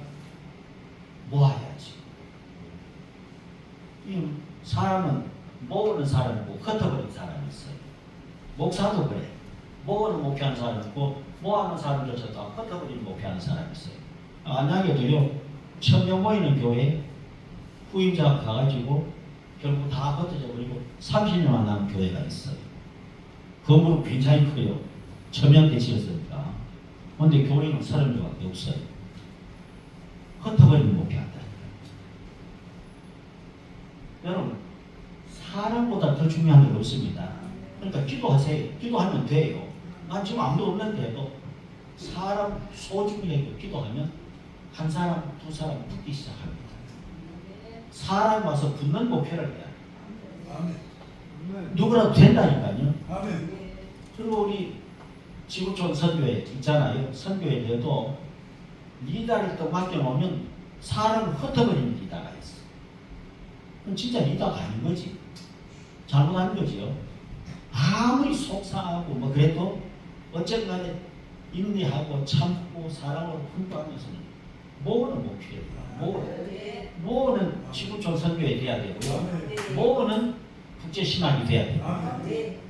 모아야지. 사람은 모으는 사람이고 흩어버린 사람이 있어요. 목사도 그래. 모으는 목회하는 사람이 있고 모아하는 사람조차도 흩어버린 목회하는 사람이 있어요. 만약에도요 1000명 모이는 교회 후임자가 가가지고 결국 다 흩어져 버리고 30년만 남은 교회가 있어요. 건물은 굉장히 커요. 1000명대 지었으니까. 그런데 교회는 30명밖에 없어요. 흩어버린 목회한다. 여러분 사람보다 더 중요한 게 없습니다. 그러니까 기도하세요. 기도하면 돼요. 난 지금 아무도 없는데도 사람 소중히 여기고 기도하면 한 사람, 두 사람 붙기 시작합니다. 사람 와서 붙는 목회를 해야 돼요. 아멘. 누구라도 된다니까요. 아멘. 그리고 우리 지구촌 선교회 있잖아요. 선교회에도 리더를 또 맡겨놓으면 사람을 흩어버리는 리더가 있어. 그럼 진짜 리더가 아닌 거지. 잘못한 거지요. 아무리 속상하고 뭐 그래도 어쨌든 간에 인내하고 참고 사랑으로 훈련하면서는 모으는 목표예요. 모으는 지구촌 선교회 돼야 되고요. 모으는 국제신학이 돼야 되고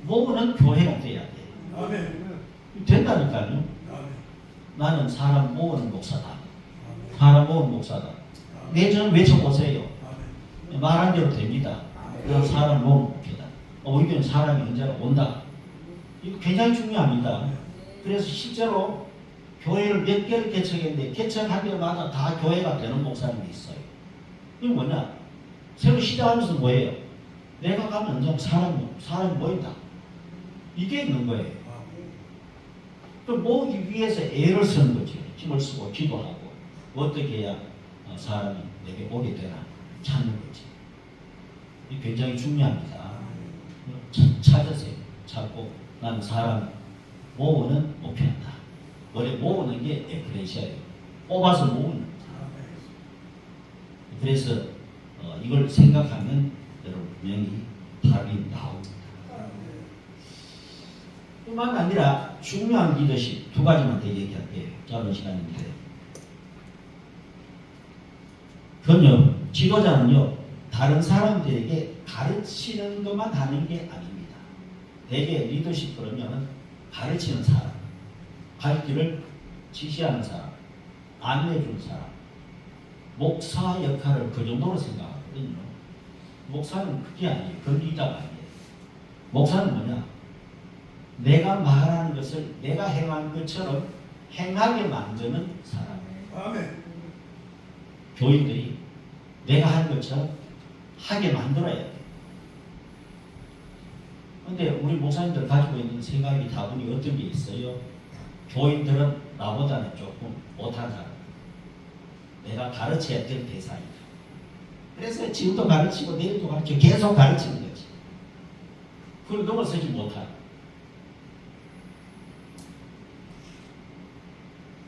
모으는 교회가 돼야 돼요. 아멘. 된다니까요. 아멘. 나는 사람 모으는 목사다. 사람 모으는 목사다. 내전 외쳐보세요. 아멘. 말한 대로 됩니다. 난 사람 모으는 목표다. 우리 교회는 사람이 언제나 온다. 이거 굉장히 중요합니다. 그래서 실제로 교회를 몇 개를 개척했는데 개척한 데마다 다 교회가 되는 목사님이 있어요. 이게 뭐냐? 새로 시작하면서 뭐예요? 내가 가면 언제 사람이 모인다. 이게 있는 거예요. 또 모으기 위해서 애를 쓰는 거지. 힘을 쓰고 기도하고 어떻게 해야 사람이 내게 오게 되나 찾는 거지. 이게 굉장히 중요합니다. 찾으세요. 찾고 나는 사람 모으는 목표한다. 원래 모으는 게 에클레시아예요. 뽑아서 모으는 거죠. 그래서 이걸 생각하면 여러분 분명히 답이 나옵니다. 뿐만 아니라 중요한 리더십 두 가지만 더 얘기할게요. 짧은 시간인데. 그건요, 지도자는요, 다른 사람들에게 가르치는 것만 하는 게 아닙니다. 대개 리더십 그러면 가르치는 사람, 갈 길을 지시하는 사람, 안내해주는 사람, 목사 역할을 그 정도로 생각하거든요. 목사는 그게 아니에요. 그 리더가 아니에요. 목사는 뭐냐? 내가 말하는 것을 내가 행한 것처럼 행하게 만드는 사람이에요. 아멘. 교인들이 내가 한 것처럼 하게 만들어야 돼. 근데 우리 목사님들 가지고 있는 생각이 다분히 어떤 게 있어요? 교인들은 나보다는 조금 못한 사람. 내가 가르쳐야 될 대상이다. 그래서 지금도 가르치고 내일도 가르치고 계속 가르치는 거지. 그걸 넘어서지 못한.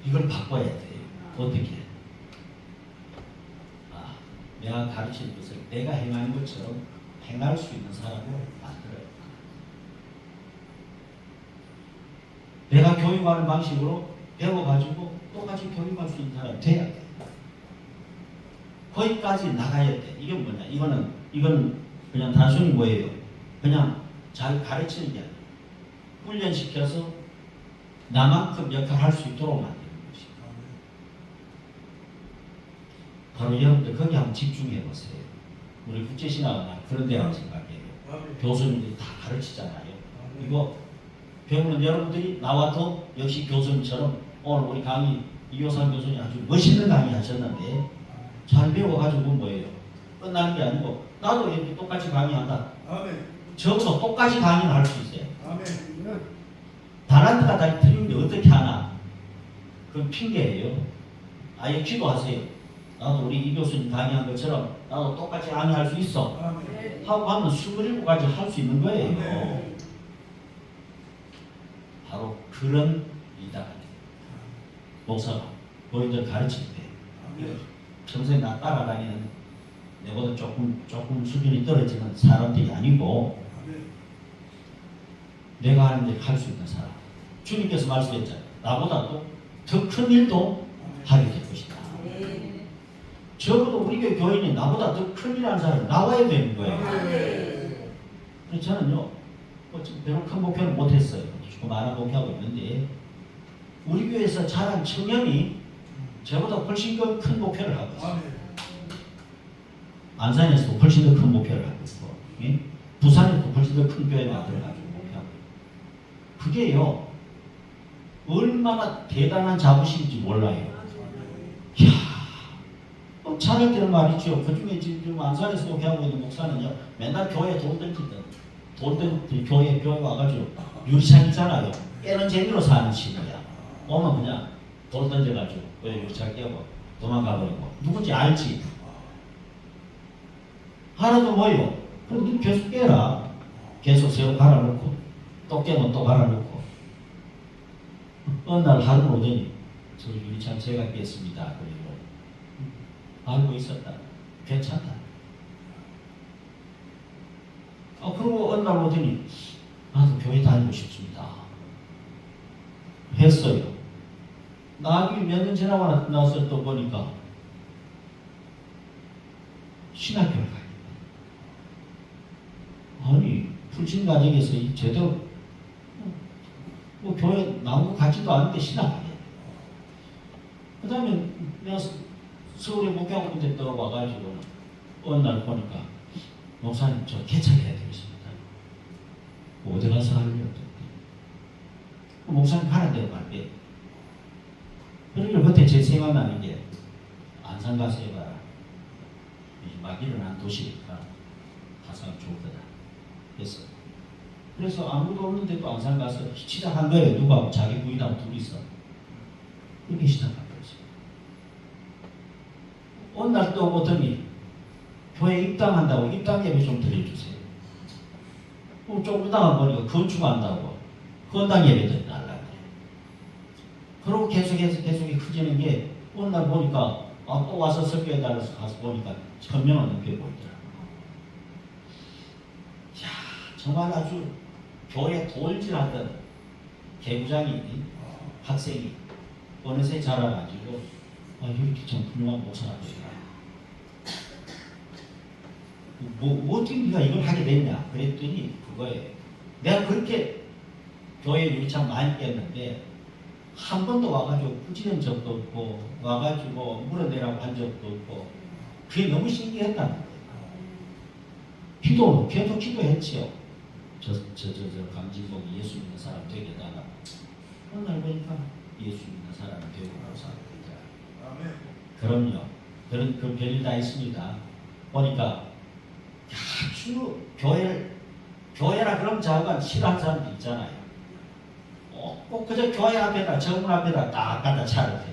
이걸 바꿔야 돼요. 어떻게? 내가 가르치는 것을 내가 행하는 것처럼 행할 수 있는 사람으로 만들어야 돼. 내가 교육하는 방식으로 배워가지고 똑같이 교육할 수 있는 사람이 돼야 돼. 거기까지 나가야 돼. 이게 뭐냐? 이거는 그냥 단순히 뭐예요? 그냥 잘 가르치는 게 아니에요. 훈련시켜서 나만큼 역할을 할 수 있도록 만드는 것이. 바로 여러분들 거기 한번 집중해 보세요. 우리 국제신학은 그런 데라고 생각해요. 교수님들이 다 가르치잖아요. 이거 배우는 여러분들이 나와도 역시 교수님처럼 오늘 우리 강의 이효상 교수님 아주 멋있는 강의 하셨는데 잘 배워가지고 뭐예요? 끝나는 게 아니고 나도 이렇게 똑같이 강의한다. 적어서 똑같이 강의를 할 수 있어요. 달란트가 다 틀린데 어떻게 하나? 그건 핑계예요. 아예 기도하세요. 나도 우리 이 교수님 강의한 것처럼 나도 똑같이 강의할 수 있어. 하고 하면 27가지 할 수 있는 거예요. 바로 그런 리더가 돼요. 목사가 너희들 가르칠 때 평소에 나 따라다니는 내보다 조금 수준이 떨어지는 사람들이 아니고 내가 하는 일 할 수 있는 사람. 주님께서 말씀했잖아요. 나보다도 더 큰 일도 하게 될 것이다. 적어도 우리 교인이 나보다 더 큰 일 하는 사람이 나와야 되는 거예요. 그래서 저는요, 별로 큰 목표는 못했어요. 많은 목표하고 있는데 우리 교회에서 자란 청년이 저보다 훨씬 더 큰 목표를 하고 있어요. 안산에서도 훨씬 더 큰 목표를 하고 있고, 예? 부산에서도 훨씬 더 큰 교회를 만들어가지고 목표하고 있고. 그게요 얼마나 대단한 자부심인지 몰라요. 이야, 자를 때는 말이죠. 그 중에 지금 안산에서 목회하고 있는 목사는요 맨날 교회에 돈 던지던 교회 와가지고 유리창 있잖아요. 깨는 재미로 사는 친구야. 오면 그냥 돌 던져가지고 유리창 깨고 도망가버리고 누군지 알지? 하나도 뭐요? 그럼 계속 깨라. 계속 새우 갈아놓고 또 깨면 또 갈아놓고 어느 날 하루 오더니 저 유리창 제가 깼습니다. 그리고 알고 있었다. 괜찮다. 그리고 어느 날 오더니 나도 교회 다니고 싶습니다. 했어요. 나중에 몇 년 지나고 나서 또 보니까 신학교를 가요. 아니 풀신 가정에서 제대로 뭐 교회 나온 것 같지도 않은데 신학교에. 그 다음에 내가 서울에 목회하고 있는데 또 와가지고 어느 날 보니까 목사님 저 개척해야 되겠습니다. 어디 가서 하려고 목사님 가는 대로 갈게. 그러니까 그때 제 생각나는 게 안산 가서 해봐라. 막 일어난 도시니까 가서 좋을 거다. 그래서 아무도 없는데 또 안산 가서 시작한 거예요. 누가 자기 부인하고 둘이서 그렇게 시작한 거였어요. 어느 날 또 오더니 교회 입당한다고 입당 예배 좀 드려주세요. 좀 이따가 보니까 건축한다고 건당 예배 드리달라 그래. 그러고 계속해서 커지는 게 어느 날 보니까 또 와서 설교해달라서 가서 보니까 1000명은 넘게 보이더라고. 야, 정말 아주 교회 돌질하던 개구장이 학생이 어느새 자라가지고 이렇게 참 훌륭한 목사가 되더라. 어떻게 네가 이걸 하게 됐냐? 그랬더니 그거예요. 내가 그렇게 교회 유리창 많이 깼는데 한 번도 와가지고 꾸짖은 적도 없고 와가지고 물어내라고 한 적도 없고 그게 너무 신기했다는 거예요. 기도 계속 기도했지요. 저 강진복이 예수 믿는 사람 되겠다가 어느 날 보니까 예수 믿는 사람 되고 나서 아멘. 그럼요. 그런 별일 다 있습니다. 보니까 아주 교회라 그럼 자가 싫어하는 사람도 있잖아요. 꼭 그저 교회 앞에다 정문 앞에다 딱 갖다 차를 대.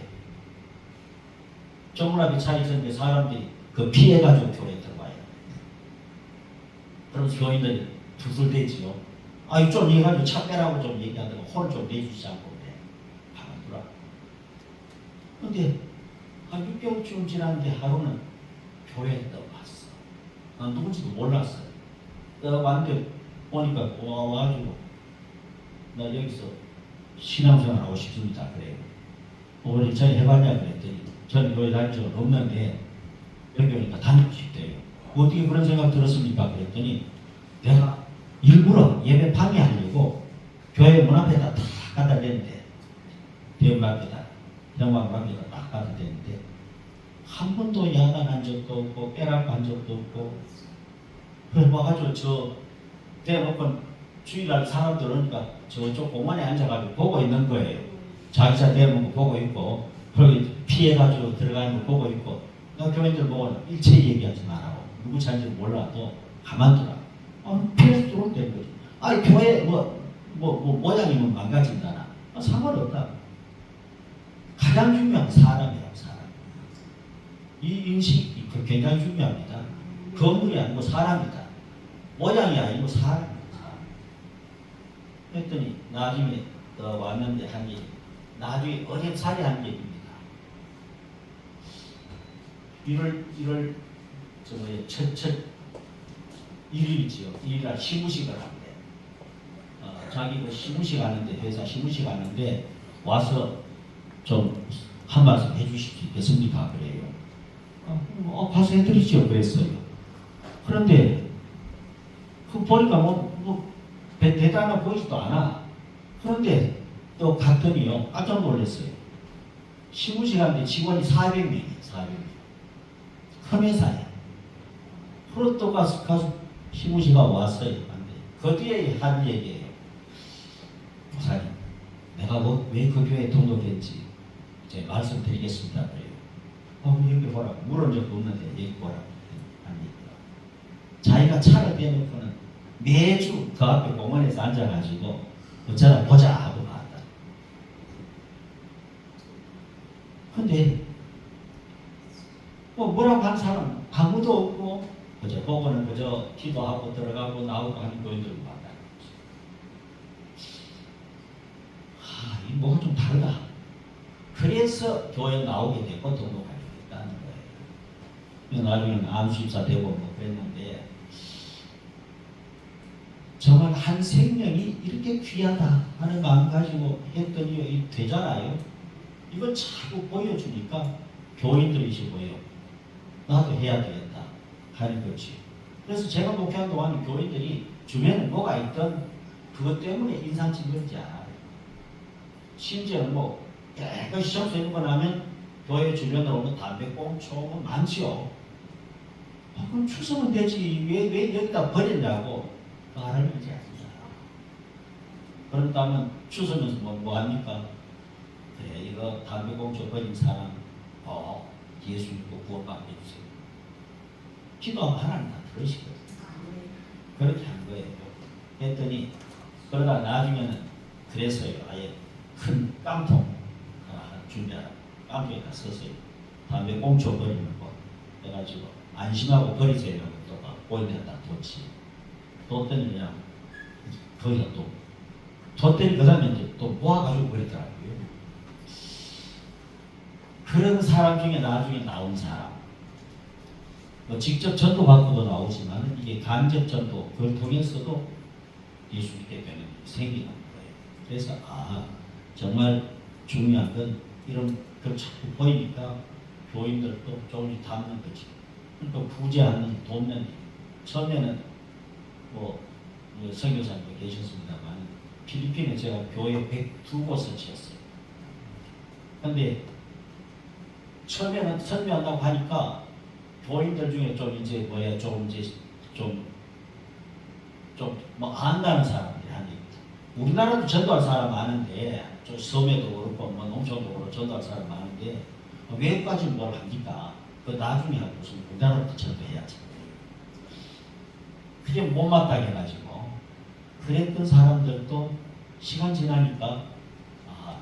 정문 앞에 차 있었는데 사람들이 그 피해가지고 교회에 들어와요. 그럼 교인들이 두들대지요. 좀 얘기해가지고 차 빼라고 좀 얘기하다가 혼 좀 내주지 않고 그래. 가만두라. 근데 한 6개월쯤 지났는데 하루는 교회에 떠왔어. 난 누군지도 몰랐어요. 왔는데 보니까 와가지고 나 여기서 신앙생활 하고 싶습니다. 그래요. 우리 전에 해봤냐 그랬더니 저는 교회 다닐 적은 없는데 여기 오니까 다니고 싶대요. 어떻게 그런 생각 들었습니까? 그랬더니 내가 일부러 예배 방해하려고 교회 문 앞에다 다 갖다 댔는데 대형 앞에다 딱 갖다 댔는데 한 번도 야단한 적도 없고 빼락한 적도 없고 그래 와가지고 저 대놓고 주일날 사람들 오니까 저쪽 공원에 앉아가지고 보고 있는 거예요. 자기 차 대놓고 보고 있고 거기 피해가지고 들어가는 거 보고 있고 나 교인들 보고 일체 얘기하지 말라고 누구 차인지 몰라도 가만두라. 피해서 들어오면 되는 거지. 교회 모양이면 망가진다나. 상관없다. 가장 중요한 사람이라고 사람. 이 인식이 굉장히 중요합니다. 건물이 아니고 사람이다. 모양이 아니고 사람이다. 그랬더니 나중에 왔는데 한 얘기. 나중에 어젯살이 한 얘기입니다. 1월 첫 1일이지요. 1일날 시무식을 하는데 자기 그 시무식 하는데 회사 시무식 하는데 와서 좀 한 말씀 해주실 수 있겠습니까? 그래요. 가서 해드리죠. 그랬어요. 그런데 그 보니까 대단한 보이지도 않아. 그런데 또 갔더니요. 깜짝 놀랐어요. 시무식 하는데 직원이 400명이에요. 400명. 큰 회사에. 그리고 또 가서 시무시가 왔어요. 그 뒤에 한 얘기예요. 목사님, 내가 왜 그 교회에 등록했지? 이제 말씀드리겠습니다. 그래요. 여기 보라고. 물은 적도 없는데 여기 보라고. 한 얘기가. 자기가 차를 대놓고는 매주 그 앞에 공원에서 앉아가지고 어쩌다 보자 하고 나왔다. 근데 뭐라고 하는 사람 아무도 없고 그저 보고는 그저 기도하고 들어가고 나오고 하는 교인들을 만나는 거지. 이 뭐가 좀 다르다. 그래서 교회 나오게 되고 등록하게 됐다는 거예요. 나중에는 암수입사 되고 뭐 그랬는데 정말 한 생명이 이렇게 귀하다 하는 마음 가지고 했더니 되잖아요. 이걸 자꾸 보여주니까 교인들이시고요. 나도 해야 되겠다 하는 거지. 그래서 제가 목회한 동안 교인들이 주변에 뭐가 있던 그것 때문에 인상 찌그러지 않아요. 심지어는 깨끗이 청소해놓고 나면 교회 주변으로 오면 담배꽁초 많지요. 그럼 추석은 되지 왜 여기다 버렸냐고 말을 하지 않습니다. 그렇다면 추석은 뭐합니까? 그래 이거 담배꽁초 버린 사람 예수 믿고 구원받게 해주세요. 기도하면 하나님 다 들으시거든요. 그렇게 한 거예요. 했더니 그러다 나중에는 그래서요. 아예 큰 깡통 준비하라. 깡통에다 썼어요. 담배 꽁초 버리는 거 해가지고 안심하고 버리세요. 또 보인데다 뒀지. 뒀더니 그냥 거기다 또 뒀더니 그 다음에 이제 또 모아가지고 버리더라고요. 그런 사람 중에 나중에 나온 사람 직접 전도 받고도 나오지만 이게 간접 전도 그걸 통해서도 예수 믿게 되는 일이 생기는 거예요. 그래서 정말 중요한 건 이런 걸 자꾸 보이니까 교인들도 조금씩 담는 거지. 그러니까 구제하는 돕는 일. 처음에는 선교사님도 계셨습니다만 필리핀에 제가 교회 102곳을 지었어요. 근데 처음에는 설교한다고 하니까 교인들 중에 좀 이제 뭐야 좀 이제 좀뭐 안다는 사람들이 하니 우리나라도 전도할 사람 많은데 좀 섬에도 그렇고 뭐 농촌도 그렇고 전도할 사람 많은데 외국까지 뭘 합니까? 그 나중에 하고 무슨 우리나라부터 전도해야지. 그게 못마땅해 가지고 그랬던 사람들도 시간 지나니까 아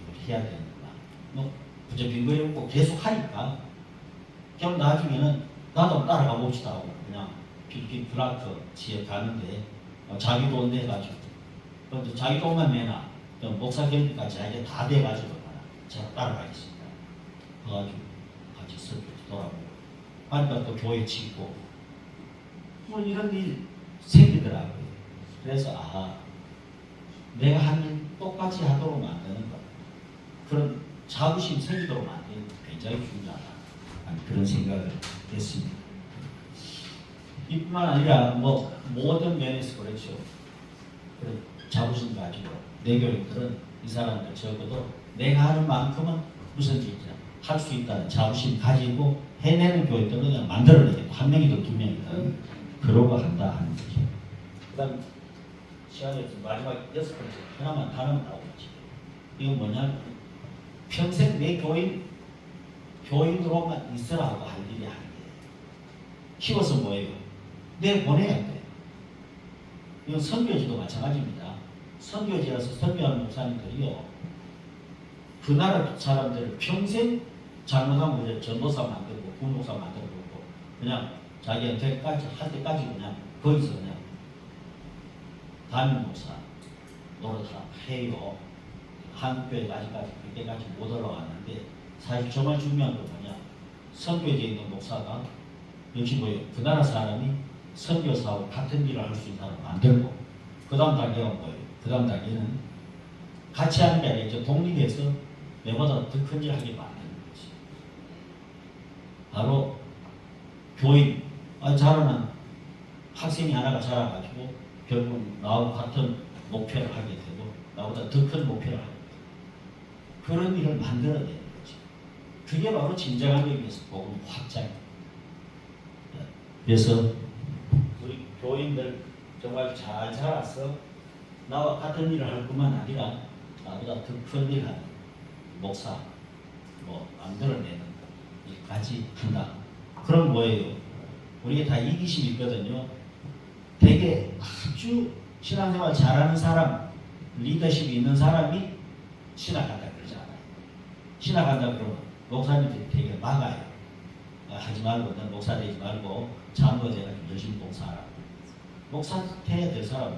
이걸 해야 되는구나. 뭐 그저 빈거리 없고 계속 하니까 그럼 나중에는 나도 따라가 봅시다 하고 그냥 필리핀 브라크 지역 가는데 자기 돈 내가지고 그런데 자기 돈만 내놔 목사 결비까지 자기가 다 돼가지고 제가 따라가겠습니다. 그래가지고 같이 설교 돌아보고 하니까 또 교회 치고 뭐 이런 일 생기더라고요. 그래서 내가 한 일 똑같이 하도록 만드는 것 그런 자부심 생기도록 만드는 게 굉장히 중요하다. 그런 생각을 했습니다. 이뿐만 아니라 뭐 모든 면에서 그렇죠. 그런 자부심 가지고 내 교인들은 이 사람들 적어도 내가 하는 만큼은 무슨 일이냐 할 수 있다는 자부심 가지고 해내는 교인들은 그냥 만들어내겠다. 한 명이든 두 명이든 그러고 한다 하는 거죠. 그다음 시간에 마지막 6번째 하나만 단어만 나오겠지. 이건 뭐냐면 평생 내 교인으로만 있으라고 할 일이 아니에요. 키워서 뭐예요? 내보내야 돼. 이건 선교지도 마찬가지입니다. 선교지라서 선교하는 목사님들이요. 그 나라 사람들을 평생 잘못하면 이제 전도사 만들고 부목사 만들고 그냥 자기한테 할 때까지 그냥 거기서 그냥 담임 목사 노릇하라 해요. 한국교회가 아직까지 그때까지 못 올라왔는데 사실 정말 중요한 건 뭐냐 선교지에 있는 목사가 역시 뭐예요 그 나라 사람이 선교사하고 같은 일을 할 수 있는 사람을 만들고 그 다음 단계가 뭐예요 그 다음 단계는 같이 하는 게 아니죠 독립해서 내보다 더 큰 일을 하게 만드는 거지 바로 교인 자라는 학생이 하나가 자라가지고 결국 나하고 같은 목표를 하게 되고 나보다 더 큰 목표를 하게 되고 그런 일을 만들어내는 거지. 그게 바로 진정한 의미에서 복음 확장입니다. 그래서 우리 교인들 정말 잘 자라서 나와 같은 일을 할 뿐만 아니라 나보다 더 큰 일을 하는 목사 뭐 만들어내는 일까지 한다. 그럼 뭐예요? 우리가 다 이기심이 있거든요. 되게 아주 신앙생활 잘하는 사람, 리더십이 있는 사람이 신학한다 그러지 않아요. 신학한다 그러면 목사님들이 되게 막아요. 하지 말고 넌 목사 되지 말고 장로제가 좀 열심히 봉사하라. 목사 돼야 될 사람